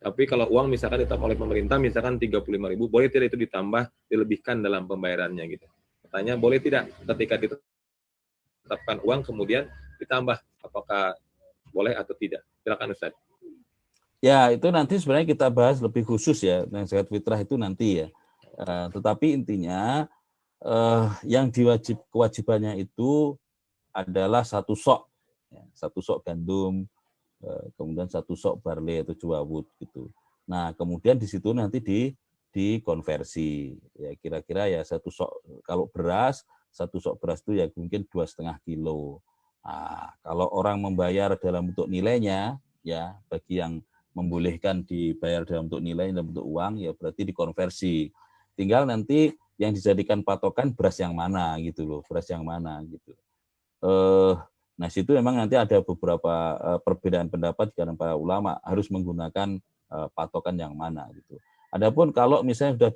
Speaker 1: Tapi kalau uang misalkan ditetapkan oleh pemerintah, misalkan 35.000, boleh tidak itu ditambah, dilebihkan dalam pembayarannya gitu. Katanya boleh tidak ketika ditetapkan uang kemudian ditambah, apakah boleh atau tidak? Silakan Ustaz.
Speaker 2: Ya, itu nanti sebenarnya kita bahas lebih khusus ya, yang zakat fitrah itu nanti ya. Tetapi intinya yang kewajibannya itu adalah satu sok, ya, satu sok gandum, kemudian satu sok barley atau jawawut gitu. Nah, kemudian di situ nanti dikonversi, ya kira-kira ya satu sok, kalau beras satu sok beras itu ya mungkin 2,5 kilo. Nah, kalau orang membayar dalam bentuk nilainya, ya bagi yang membolehkan dibayar dalam bentuk nilai, dalam bentuk uang, ya berarti dikonversi. Tinggal nanti yang dijadikan patokan beras yang mana gitu loh, beras yang mana gitu. Nah, situ memang nanti ada beberapa perbedaan pendapat di kalangan para ulama harus menggunakan patokan yang mana gitu. Adapun kalau misalnya sudah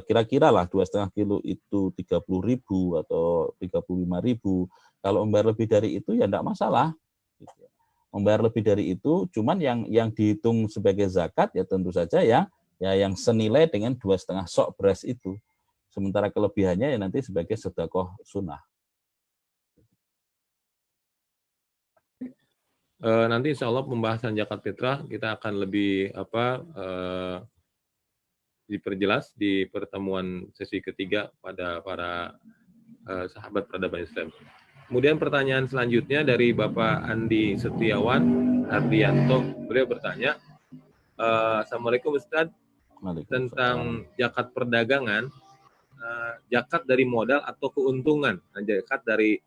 Speaker 2: kira-kira lah 2,5 kilo itu 30.000 atau 35.000, kalau membayar lebih dari itu ya enggak masalah. Gitu. Membayar lebih dari itu, cuman yang dihitung sebagai zakat ya tentu saja ya yang senilai dengan 2,5 sok beras itu. Sementara kelebihannya ya nanti sebagai sedekah sunnah.
Speaker 1: Nanti insya Allah pembahasan zakat fitrah kita akan lebih diperjelas di pertemuan sesi ketiga pada para sahabat peradaban Islam. Kemudian pertanyaan selanjutnya dari Bapak Andi Setiawan Ardianto, beliau bertanya, Assalamualaikum Ustaz, tentang zakat perdagangan, zakat dari modal atau keuntungan, zakat dari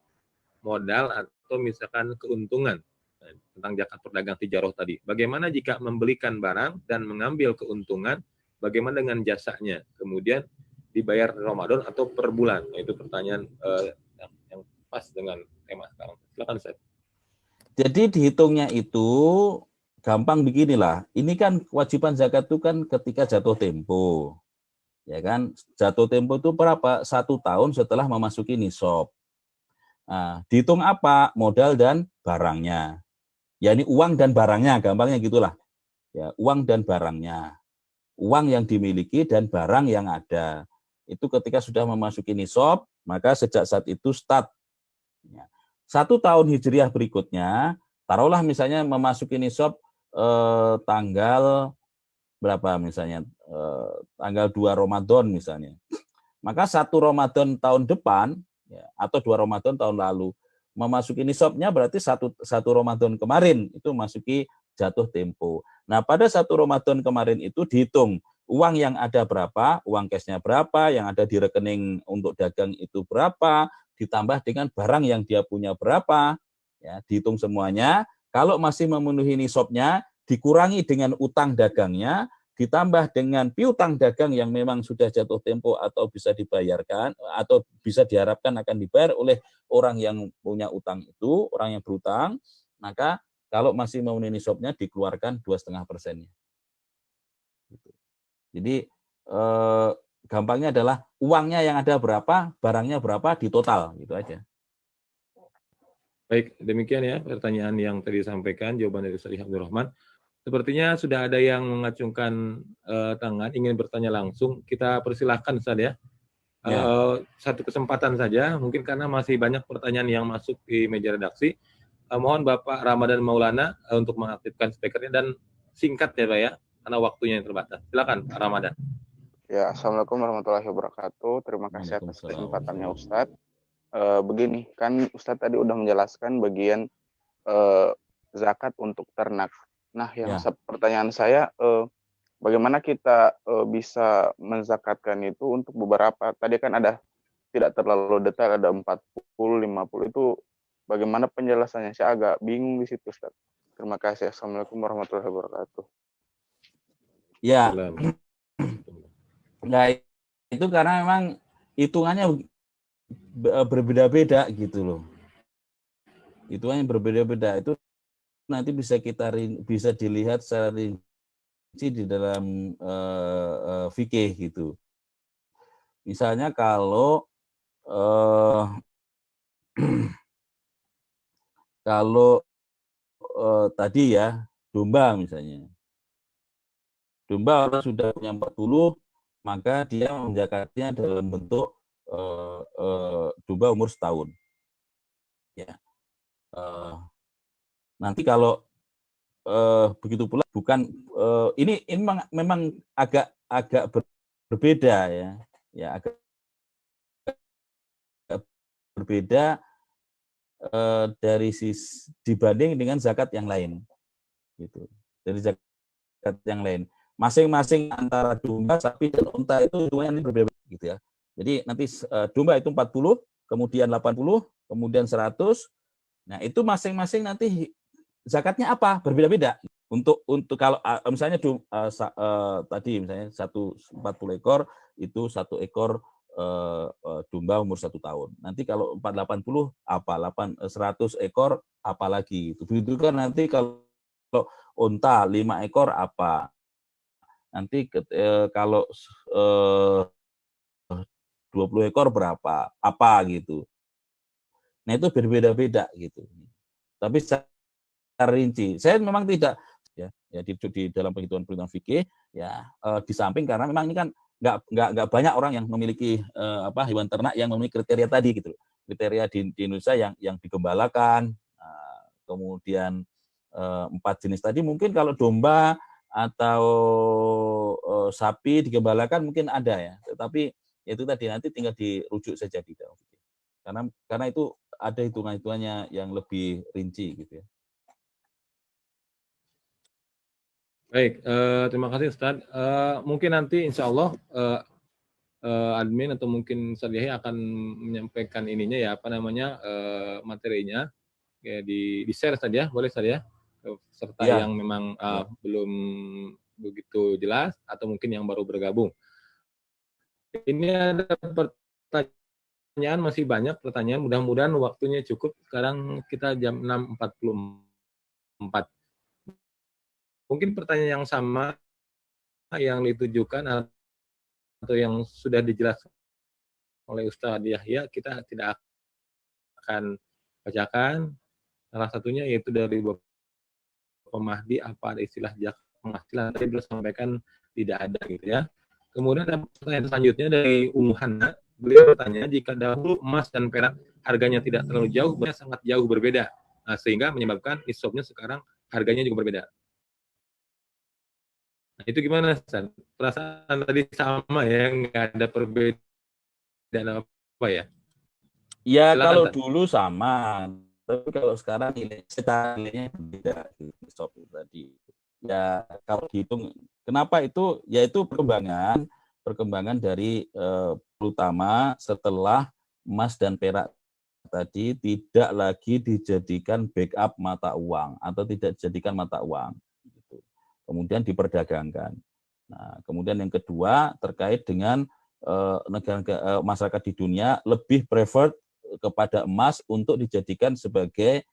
Speaker 1: modal atau misalkan keuntungan, tentang zakat perdagang tijaroh tadi. Bagaimana jika membelikan barang dan mengambil keuntungan, bagaimana dengan jasanya? Kemudian dibayar Ramadan atau per bulan? Nah, itu pertanyaan yang pas dengan tema sekarang. Silakan Ustaz.
Speaker 2: Jadi dihitungnya itu gampang beginilah. Ini kan kewajiban zakat itu kan ketika jatuh tempo. Ya kan? Jatuh tempo itu berapa? 1 tahun setelah memasuki nisab. Nah, dihitung apa? Modal dan barangnya. Ya ini uang dan barangnya, gampangnya gitulah. Ya, uang dan barangnya. Uang yang dimiliki dan barang yang ada. Itu ketika sudah memasuki nisab, maka sejak saat itu start. 1 tahun hijriah berikutnya, taruhlah misalnya memasuki nisab tanggal berapa misalnya, tanggal 2 Ramadan misalnya. Maka 1 Ramadan tahun depan, ya, atau 2 Ramadan tahun lalu, memasuki nisabnya berarti satu Ramadan kemarin itu masuki jatuh tempo. Nah, pada 1 Ramadan kemarin itu dihitung uang yang ada berapa, uang cashnya berapa, yang ada di rekening untuk dagang itu berapa, ditambah dengan barang yang dia punya berapa, ya, dihitung semuanya. Kalau masih memenuhi nisabnya, dikurangi dengan utang dagangnya, ditambah dengan piutang dagang yang memang sudah jatuh tempo atau bisa dibayarkan atau bisa diharapkan akan dibayar oleh orang yang punya utang itu, orang yang berutang, maka kalau masih memenuhi nisabnya dikeluarkan 2,5%-nya. Jadi gampangnya adalah uangnya yang ada berapa, barangnya berapa, di total gitu aja.
Speaker 1: Baik, demikian ya pertanyaan yang tadi disampaikan, jawaban dari Ustaz Abdul Rahman. Sepertinya sudah ada yang mengacungkan tangan, ingin bertanya langsung. Kita persilahkan Ustaz ya. Satu kesempatan saja, mungkin karena masih banyak pertanyaan yang masuk di meja redaksi. Mohon Bapak Ramadan Maulana untuk mengaktifkan speakernya dan singkat ya Pak ya, karena waktunya yang terbatas. Silakan Pak Ramadan.
Speaker 3: Ya, Assalamualaikum warahmatullahi wabarakatuh. Terima kasih atas kesempatannya Ustadz. Begini, kan Ustadz tadi udah menjelaskan bagian zakat untuk ternak. Nah, yang pertanyaan saya, bagaimana kita bisa menzakatkan itu untuk beberapa, tadi kan ada tidak terlalu detail, ada 40, 50, itu bagaimana penjelasannya? Saya agak bingung di situ, Ustadz. Terima kasih. Assalamualaikum warahmatullahi wabarakatuh.
Speaker 2: Ya, nah itu karena memang hitungannya berbeda-beda gitu loh. Hitungannya berbeda-beda, itu nanti bisa dilihat secara rinci di dalam fikih gitu. Misalnya kalau kalau tadi ya domba misalnya, Domba orang sudah punya 40, maka dia menzakatnya dalam bentuk domba umur setahun. Ya. Nanti kalau begitu pula bukan ini memang agak berbeda ya. Ya, agak berbeda dari dibanding dengan zakat yang lain. Gitu. Dari zakat yang lain. Masing-masing antara domba, sapi dan unta itu hitungannya berbeda gitu ya. Jadi nanti domba itu 40, kemudian 80, kemudian 100. Nah, itu masing-masing nanti zakatnya apa? Berbeda-beda. Untuk kalau misalnya tadi misalnya 40 ekor itu 1 ekor domba umur 1 tahun. Nanti kalau 480 apa? 100 ekor apalagi. Begitu kan nanti kalau unta 5 ekor apa? Nanti kalau 20 ekor berapa? Apa gitu. Nah, itu berbeda-beda gitu. Tapi secara rinci, saya memang tidak ya di dalam perhitungan fikih ya di samping karena memang ini kan nggak banyak orang yang memiliki hewan ternak yang memiliki kriteria tadi gitu. Kriteria di Indonesia yang digembalakan, kemudian 4 jenis tadi mungkin kalau domba atau sapi digembalakan mungkin ada ya, tetapi itu tadi nanti tinggal dirujuk saja di dalam fikih. Karena itu ada hitungan-hitungannya yang lebih rinci gitu ya.
Speaker 1: Baik, terima kasih Ustaz. Mungkin nanti insya Allah admin atau mungkin Ustaz Yahya akan menyampaikan ininya ya, materinya ya, di share saja, boleh Ustaz ya, serta
Speaker 2: Ya.
Speaker 1: yang memang belum begitu jelas atau mungkin yang baru bergabung. Ini ada pertanyaan, masih banyak pertanyaan, mudah-mudahan waktunya cukup. Sekarang kita jam 6.44. Mungkin pertanyaan yang sama yang ditujukan atau yang sudah dijelaskan oleh Ustadz Yahya, kita tidak akan bacakan. Salah satunya yaitu dari Bapak Mahdi, apa ada istilah zakat penghasilan, tadi beliau sampaikan tidak ada gitu ya. Kemudian ada pertanyaan selanjutnya dari Ummu Hana, beliau bertanya, jika dahulu emas dan perak harganya tidak terlalu jauh, sangat jauh berbeda, sehingga menyebabkan nisabnya sekarang harganya juga berbeda. Nah, itu gimana, San? Perasaan tadi sama ya, nggak ada perbedaan apa ya?
Speaker 2: Ya,
Speaker 1: Silakan,
Speaker 2: kalau
Speaker 1: San.
Speaker 2: dulu sama, tapi kalau sekarang nilainya berbeda nisab tadi. Ya, kalau dihitung, kenapa itu? Yaitu perkembangan dari terutama setelah emas dan perak tadi tidak lagi dijadikan backup mata uang atau tidak dijadikan mata uang. Kemudian diperdagangkan. Nah, kemudian yang kedua terkait dengan negara masyarakat di dunia lebih prefer kepada emas untuk dijadikan sebagai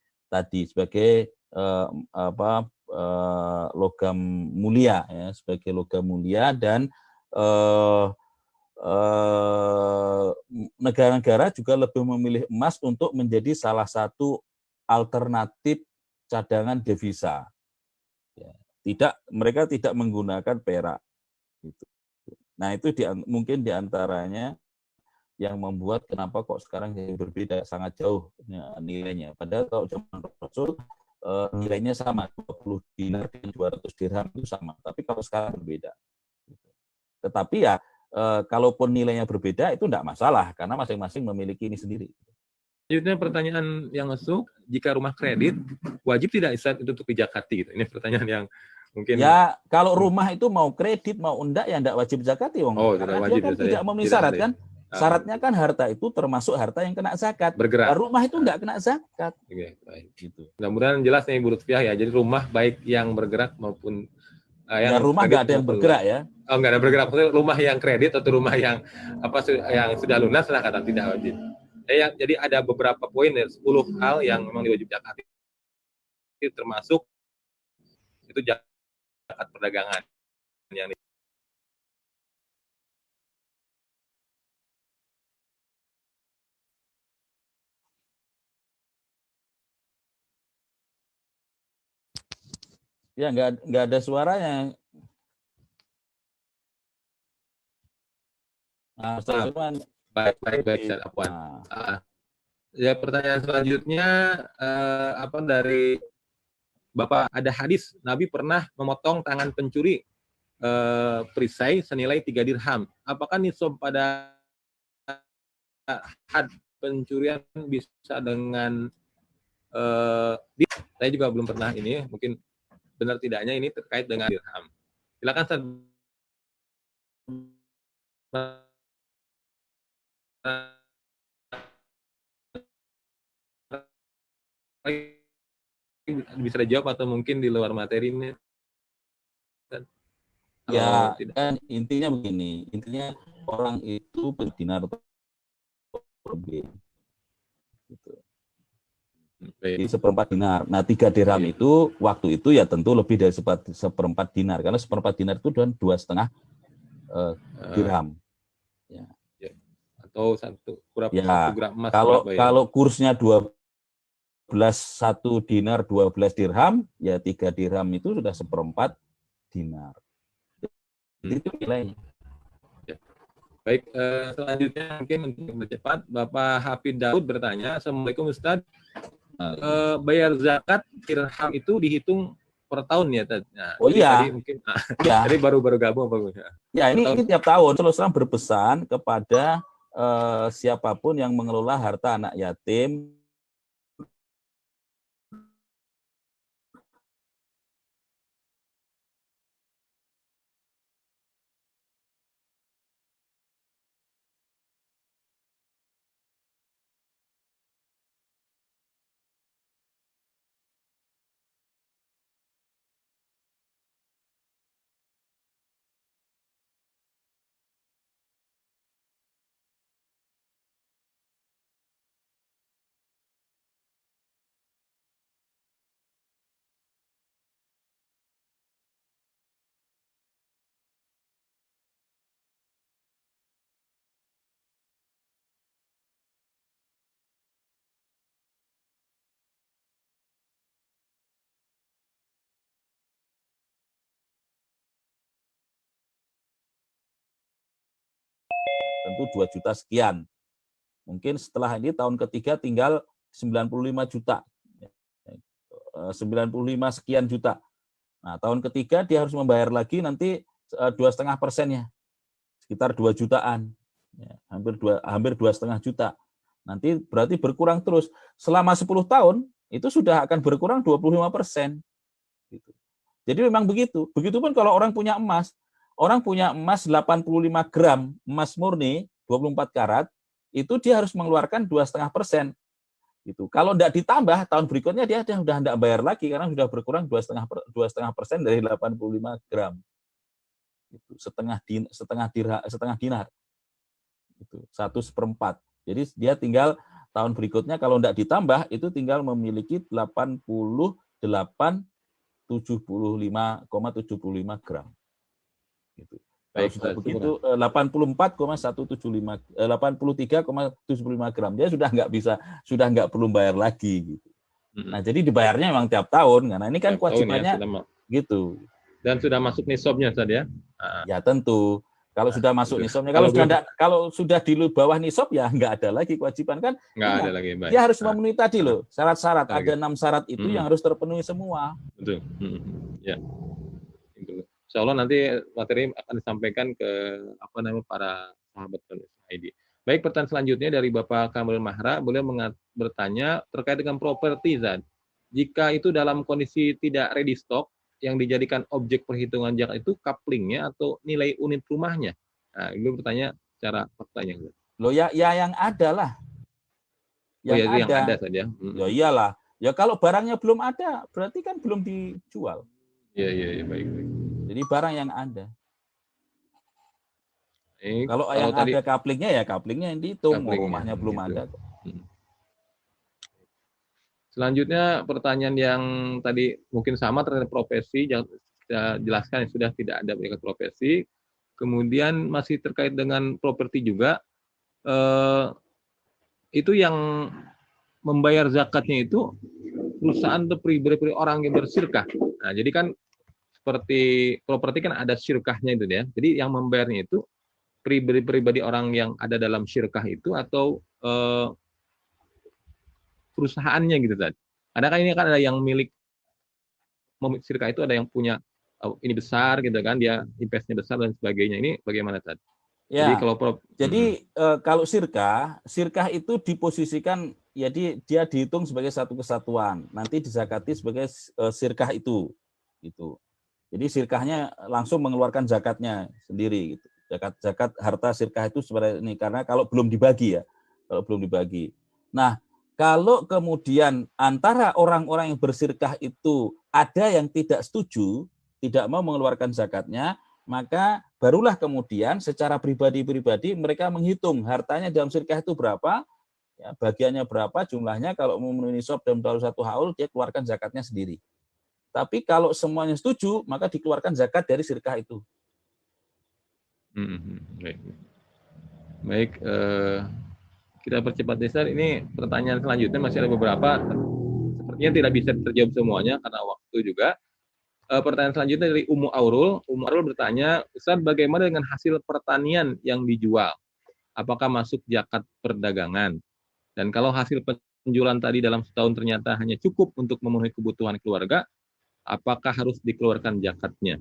Speaker 2: logam mulia ya, sebagai logam mulia, dan negara-negara juga lebih memilih emas untuk menjadi salah satu alternatif cadangan devisa. Mereka tidak menggunakan perak. Gitu. Nah, itu mungkin diantaranya yang membuat kenapa kok sekarang jadi berbeda, sangat jauh nilainya. Padahal kalau zaman Rasul nilainya sama, 20 dinar dengan 200 dirham itu sama. Tapi kalau sekarang berbeda. Tetapi ya kalaupun nilainya berbeda itu tidak masalah karena masing-masing memiliki ini sendiri.
Speaker 1: Selanjutnya pertanyaan yang masuk, jika rumah kredit wajib tidak Ustaz untuk dijakati gitu. Ini pertanyaan yang mungkin
Speaker 2: ya kalau rumah itu mau kredit mau enggak ya enggak wajib zakati wong. Karena
Speaker 1: tidak wajib,
Speaker 2: dia kan
Speaker 1: ya,
Speaker 2: tidak memenuhi
Speaker 1: tidak
Speaker 2: syarat
Speaker 1: ada.
Speaker 2: kan. Syaratnya kan harta itu termasuk harta yang kena zakat.
Speaker 1: Bergerak.
Speaker 2: Nah, rumah itu enggak kena zakat.
Speaker 1: Oke, baik.
Speaker 2: Gitu.
Speaker 1: Mudah-mudahan jelas nih Bu Lutfiah ya. Jadi rumah baik yang bergerak maupun
Speaker 2: ya rumah enggak ada yang bergerak ya.
Speaker 1: Oh, enggak ada bergerak. Maksudnya rumah yang kredit atau rumah yang yang sudah lunas lah kata tidak wajib. Jadi ada beberapa poin, 10 hal yang memang diwajib zakati. Termasuk itu zakat perdagangan yang
Speaker 2: ya enggak ada suaranya. Ustaz Firman.
Speaker 1: Baik, Ustaz Afwan. Ya, pertanyaan selanjutnya dari Bapak, ada hadis Nabi pernah memotong tangan pencuri perisai senilai 3 dirham. Apakah nisab pada had pencurian bisa dengan saya juga belum pernah ini, mungkin benar tidaknya ini terkait dengan dirham. Silakan Ustaz. Bisa dijawab atau mungkin di luar materi ini.
Speaker 2: Ya, kan intinya begini, intinya orang itu berdinar per B. Gitu. Jadi 1/4 dinar. Nah, 3 dirham itu waktu itu ya tentu lebih dari 1/4 dinar, karena 1/4 dinar itu dan 2,5 dirham. Ya.
Speaker 1: Atau 1 gram emas.
Speaker 2: Kalau kursnya 1 dinar 12 dirham, ya 3 dirham itu sudah 1/4 dinar. Itu nilainya.
Speaker 1: Baik, selanjutnya mungkin untuk bercepat, Bapak Hafid Daud bertanya, Assalamualaikum Ustaz, bayar zakat dirham itu dihitung per tahun ya? Nah,
Speaker 2: iya.
Speaker 1: Tadi mungkin, jadi baru gabung Pak.
Speaker 2: Ya, ini tiap tahun Rasulullah SAW berpesan kepada siapapun yang mengelola harta anak yatim, tentu 2 juta sekian. Mungkin setelah ini tahun ketiga tinggal 95 juta. 95 sekian juta. Nah, tahun ketiga dia harus membayar lagi nanti 2,5%-nya. Sekitar 2 jutaan. Ya, hampir 2,5 juta. Nanti berarti berkurang terus. Selama 10 tahun itu sudah akan berkurang 25%. Gitu. Jadi memang begitu. Begitupun kalau orang punya emas. Orang punya emas 85 gram, emas murni, 24 karat, itu dia harus mengeluarkan 2,5%. Gitu. Kalau tidak ditambah, tahun berikutnya dia sudah tidak bayar lagi, karena sudah berkurang 2,5% dari 85 gram. Itu setengah dinar. Itu 1/4. Jadi dia tinggal tahun berikutnya kalau tidak ditambah, itu tinggal memiliki 85,75 gram. Gitu. Baik, sudah begitu 83,75 gram, dia sudah nggak perlu bayar lagi gitu. Nah, jadi dibayarnya memang tiap tahun, karena ini kan kewajibannya gitu.
Speaker 1: Dan sudah masuk nisabnya tadi ya?
Speaker 2: Ya tentu. Kalau sudah masuk nisabnya, kalau sudah di bawah nisab ya nggak ada lagi kewajiban kan?
Speaker 1: Nggak ada lagi. Baik.
Speaker 2: Dia harus memenuhi tadi loh syarat-syarat. Ada 6 syarat itu yang harus terpenuhi semua.
Speaker 1: Betul. Ya. Insya Allah nanti materi akan disampaikan ke para sahabat ID. Baik, pertanyaan selanjutnya dari Bapak Kamil Mahra, boleh bertanya terkait dengan properti Zat. Jika itu dalam kondisi tidak ready stock, yang dijadikan objek perhitungan zakat itu couplingnya atau nilai unit rumahnya. Nah, ini bertanya secara faktanya.
Speaker 2: Loh ya yang ada lah.
Speaker 1: Yang ada saja.
Speaker 2: Ya iyalah. Ya kalau barangnya belum ada, berarti kan belum dijual.
Speaker 1: Iya, baik.
Speaker 2: Jadi barang yang ada. Kalau yang tadi, ada couplingnya ya couplingnya yang dihitung, rumahnya belum gitu. Ada.
Speaker 1: Selanjutnya pertanyaan yang tadi mungkin sama terkait profesi, kita jelaskan sudah tidak ada berkat profesi. Kemudian masih terkait dengan properti juga, itu yang membayar zakatnya itu perusahaan atau pribadi orang yang bersyirkah. Nah, jadi kan seperti properti kan ada syirkahnya itu ya. Jadi yang membayarnya itu pribadi-pribadi orang yang ada dalam syirkah itu atau perusahaannya gitu tadi. Adakah ini kan ada yang milik syirkah itu, ada yang punya ini besar gitu kan, dia investnya besar dan sebagainya. Ini bagaimana tadi? Jadi
Speaker 2: Ya,
Speaker 1: kalau
Speaker 2: kalau sirkah itu diposisikan, ya dia dihitung sebagai satu kesatuan, nanti dizakati sebagai sirkah itu, gitu. Jadi sirkahnya langsung mengeluarkan zakatnya sendiri, gitu. Zakat harta sirkah itu sebenarnya ini, karena kalau belum dibagi ya, kalau belum dibagi. Nah, kalau kemudian antara orang-orang yang bersirkah itu ada yang tidak setuju, tidak mau mengeluarkan zakatnya, maka barulah kemudian secara pribadi-pribadi mereka menghitung hartanya dalam sirkah itu berapa, ya, bagiannya berapa, jumlahnya, kalau memenuhi nisab dalam 1 haul, dia keluarkan zakatnya sendiri. Tapi kalau semuanya setuju, maka dikeluarkan zakat dari sirkah itu.
Speaker 1: Baik, kita percepat Ustaz. Ini pertanyaan selanjutnya masih ada beberapa, sepertinya tidak bisa terjawab semuanya karena waktu juga. Pertanyaan selanjutnya dari Ummu Aurul. Ummu Aurul bertanya, Ustaz, bagaimana dengan hasil pertanian yang dijual? Apakah masuk zakat perdagangan? Dan kalau hasil penjualan tadi dalam setahun ternyata hanya cukup untuk memenuhi kebutuhan keluarga, apakah harus dikeluarkan zakatnya?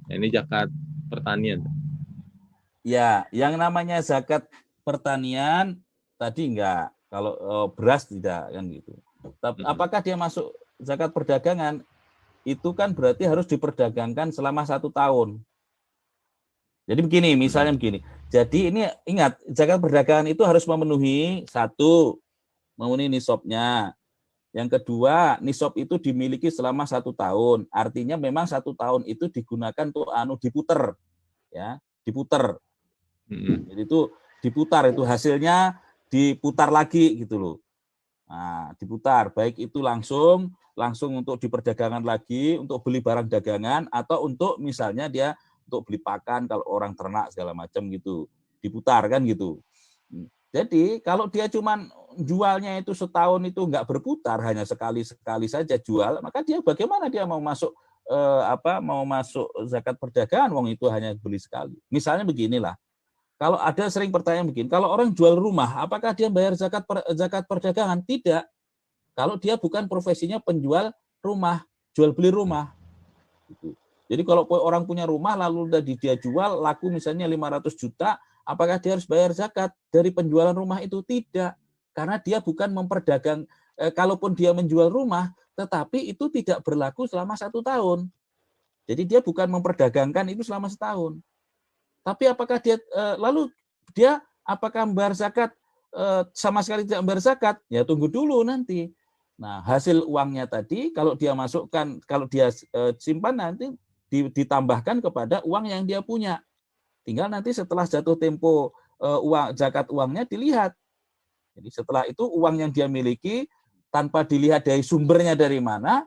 Speaker 1: Nah, ini zakat pertanian.
Speaker 2: Ya, yang namanya zakat pertanian tadi enggak, kalau beras tidak kan gitu. Tapi apakah dia masuk zakat perdagangan? Itu kan berarti harus diperdagangkan selama 1 tahun. Jadi begini, misalnya begini. Jadi ini ingat, zakat perdagangan itu harus memenuhi, 1, memenuhi nisabnya. Yang kedua, nisab itu dimiliki selama 1 tahun. Artinya memang 1 tahun itu digunakan untuk diputer, ya, diputer. Jadi itu diputar, itu hasilnya diputar lagi gitu loh. Nah, diputar, baik itu langsung untuk diperdagangkan lagi, untuk beli barang dagangan, atau untuk misalnya dia untuk beli pakan kalau orang ternak segala macam gitu, diputar kan gitu. Jadi kalau dia cuman jualnya itu setahun itu nggak berputar, hanya sekali saja jual, maka dia bagaimana dia mau masuk mau masuk zakat perdagangan, wong itu hanya beli sekali. Misalnya beginilah, kalau ada sering pertanyaan begini, kalau orang jual rumah, apakah dia bayar zakat perdagangan? Tidak. Kalau dia bukan profesinya penjual rumah, jual beli rumah. Jadi kalau orang punya rumah lalu dia jual, laku misalnya 500 juta, apakah dia harus bayar zakat dari penjualan rumah itu? Tidak. Karena dia bukan memperdagang, kalaupun dia menjual rumah, tetapi itu tidak berlaku selama 1 tahun. Jadi dia bukan memperdagangkan itu selama setahun. Tapi apakah dia lalu dia apakah membayar zakat? Sama sekali tidak membayar zakat? Ya tunggu dulu nanti. Nah, hasil uangnya tadi kalau dia masukkan, kalau dia simpan nanti ditambahkan kepada uang yang dia punya. Tinggal nanti setelah jatuh tempo zakat uangnya dilihat. Jadi setelah itu uang yang dia miliki tanpa dilihat dari sumbernya dari mana,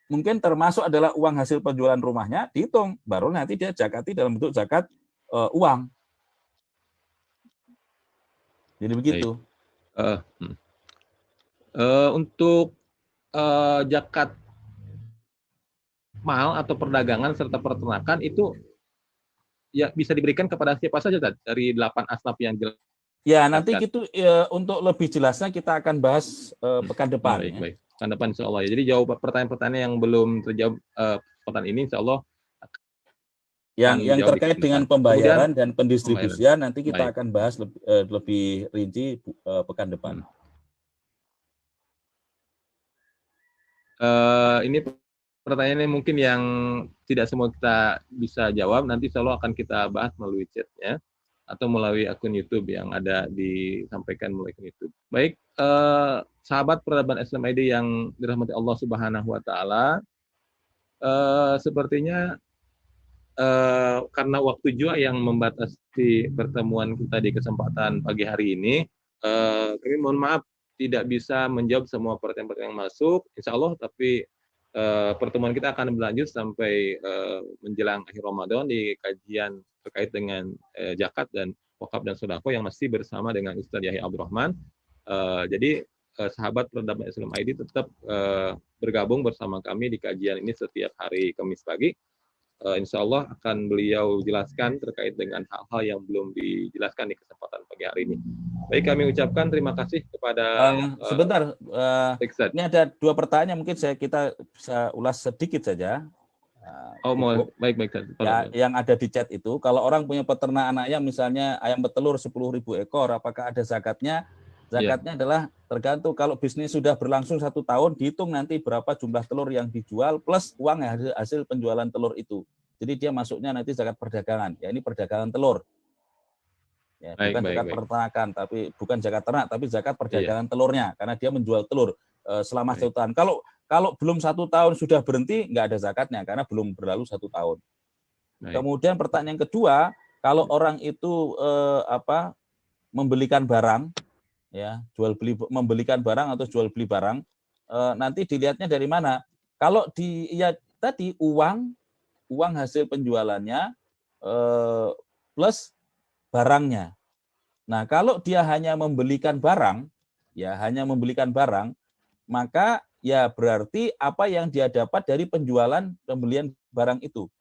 Speaker 2: mungkin termasuk adalah uang hasil penjualan rumahnya, dihitung, baru nanti dia zakati dalam bentuk zakat uang. Jadi begitu.
Speaker 1: Untuk zakat mal atau perdagangan serta peternakan itu ya bisa diberikan kepada siapa saja dari 8 asnaf yang jelas.
Speaker 2: Ya, nanti gitu untuk lebih jelasnya kita akan bahas pekan depan.
Speaker 1: Baik. Pekan depan insya Allah. Jadi jawab pertanyaan-pertanyaan yang belum terjawab pekan ini insya Allah.
Speaker 2: Yang terkait dengan pembayaran dan pendistribusian nanti kita akan bahas lebih rinci pekan depan.
Speaker 1: Ini pertanyaannya mungkin yang tidak semua kita bisa jawab, nanti insya Allah akan kita bahas melalui chatnya atau melalui akun YouTube yang ada disampaikan melalui akun YouTube. Baik, sahabat peradaban Islam ID yang dirahmati Allah Subhanahu Wa Taala, sepertinya karena waktu juga yang membatasi pertemuan kita di kesempatan pagi hari ini, kami mohon maaf tidak bisa menjawab semua pertanyaan-pertanyaan yang masuk, insya Allah, tapi pertemuan kita akan berlanjut sampai menjelang akhir Ramadan di kajian terkait dengan zakat dan wakaf dan sedekah yang masih bersama dengan Ustaz Yahya Abdurrahman. Jadi sahabat peradaban Islam ID tetap bergabung bersama kami di kajian ini setiap hari Kamis pagi. insya Allah akan beliau jelaskan terkait dengan hal-hal yang belum dijelaskan di kesempatan pagi hari ini. Baik, kami ucapkan terima kasih kepada
Speaker 2: sebentar,
Speaker 1: Ustadz.
Speaker 2: ini ada 2 pertanyaan, mungkin kita bisa ulas sedikit saja.
Speaker 1: Baik.
Speaker 2: Ya, yang ada di chat itu, kalau orang punya peternakan ayam, misalnya ayam betelur 10.000 ekor, apakah ada zakatnya? Zakatnya adalah tergantung, kalau bisnis sudah berlangsung 1 tahun, dihitung nanti berapa jumlah telur yang dijual, plus uang hasil penjualan telur itu. Jadi dia masuknya nanti zakat perdagangan, ya ini perdagangan telur. Ya, bukan zakat peternakan, tapi bukan zakat ternak, tapi zakat perdagangan telurnya, karena dia menjual telur selama 1 tahun. Kalau belum 1 tahun sudah berhenti, nggak ada zakatnya, karena belum berlalu 1 tahun. Kemudian pertanyaan kedua, kalau orang itu membelikan barang, ya membelikan barang atau jual beli barang, nanti dilihatnya dari mana? Kalau tadi uang hasil penjualannya plus barangnya. Nah, kalau dia hanya membelikan barang, maka ya berarti apa yang dia dapat dari pembelian barang itu.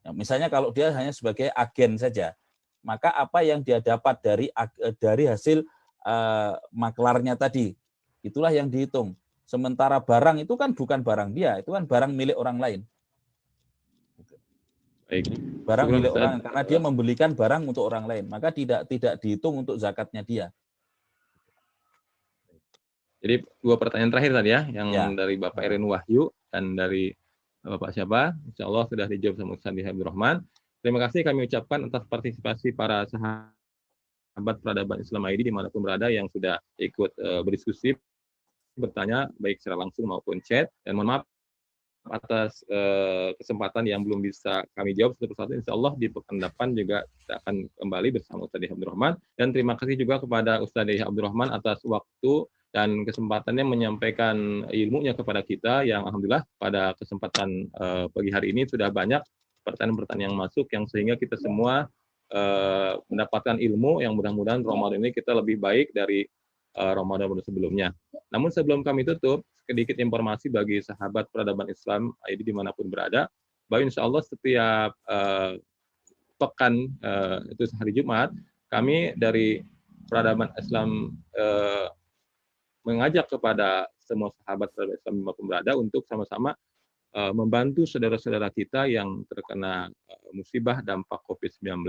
Speaker 2: Ya, misalnya kalau dia hanya sebagai agen saja, maka apa yang dia dapat dari hasil maklarnya tadi, itulah yang dihitung. Sementara barang itu kan bukan barang dia, itu kan barang milik orang lain.
Speaker 1: Baik.
Speaker 2: Barang milik orang, karena dia membelikan barang untuk orang lain, maka tidak dihitung untuk zakatnya dia.
Speaker 1: Jadi 2 pertanyaan terakhir tadi ya, yang dari Bapak Erin Wahyu dan dari Bapak siapa? Insya Allah sudah dijawab sama Ustaz Abdul Rahman. Terima kasih kami ucapkan atas partisipasi para sahabat peradaban Islam ID dimanapun berada yang sudah ikut berdiskusi, bertanya baik secara langsung maupun chat. Dan mohon maaf atas kesempatan yang belum bisa kami jawab satu persatu. Insya Allah di pekan depan juga kita akan kembali bersama Ustaz Abdul Rahman. Dan terima kasih juga kepada Ustaz Abdul Rahman atas waktu dan kesempatannya menyampaikan ilmunya kepada kita, yang alhamdulillah pada kesempatan pagi hari ini sudah banyak pertanyaan-pertanyaan yang masuk, yang sehingga kita semua mendapatkan ilmu yang mudah-mudahan Ramadan ini kita lebih baik dari Ramadan sebelumnya. Namun sebelum kami tutup, sedikit informasi bagi sahabat peradaban Islam ID dimanapun berada, bahwa insya Allah setiap pekan itu hari Jumat, kami dari peradaban Islam mengajak kepada semua sahabat peradaban Islam dimanapun berada untuk sama-sama membantu saudara-saudara kita yang terkena musibah dampak COVID-19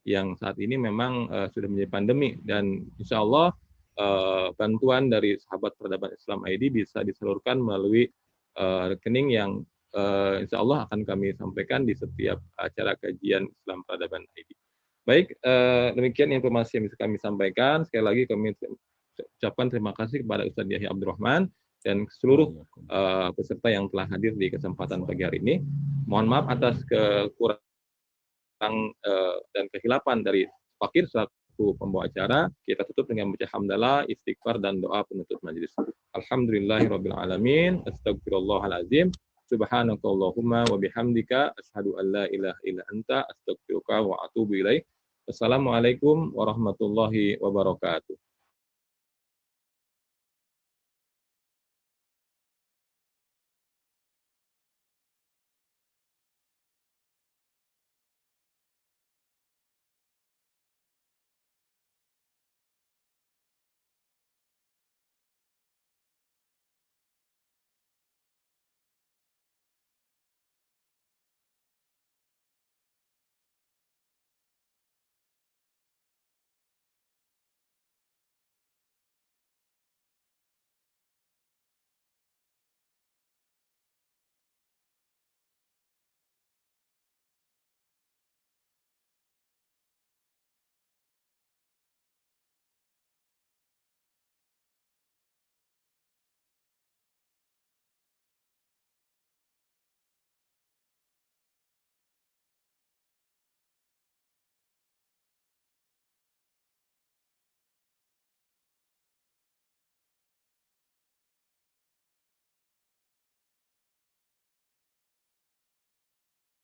Speaker 1: yang saat ini memang sudah menjadi pandemi, dan insya Allah bantuan dari sahabat peradaban Islam ID bisa disalurkan melalui rekening yang insya Allah akan kami sampaikan di setiap acara kajian Islam peradaban ID. Baik, demikian informasi yang bisa kami sampaikan. Sekali lagi kami ucapkan terima kasih kepada Ustaz Yahya Abdul Rahman dan seluruh peserta yang telah hadir di kesempatan pagi hari ini. Mohon maaf atas kekurangan dan kehilapan dari Fakir selaku pembawa acara. Kita tutup dengan baca hamdalah, istighfar, dan doa penutup majelis. Alhamdulillahirabbil alamin, astagfirullahalazim, subhanakallahumma wa bihamdika, asyhadu an la ilaha illa anta, astaghfiruka wa atubu ilaik. Wassalamualaikum warahmatullahi wabarakatuh.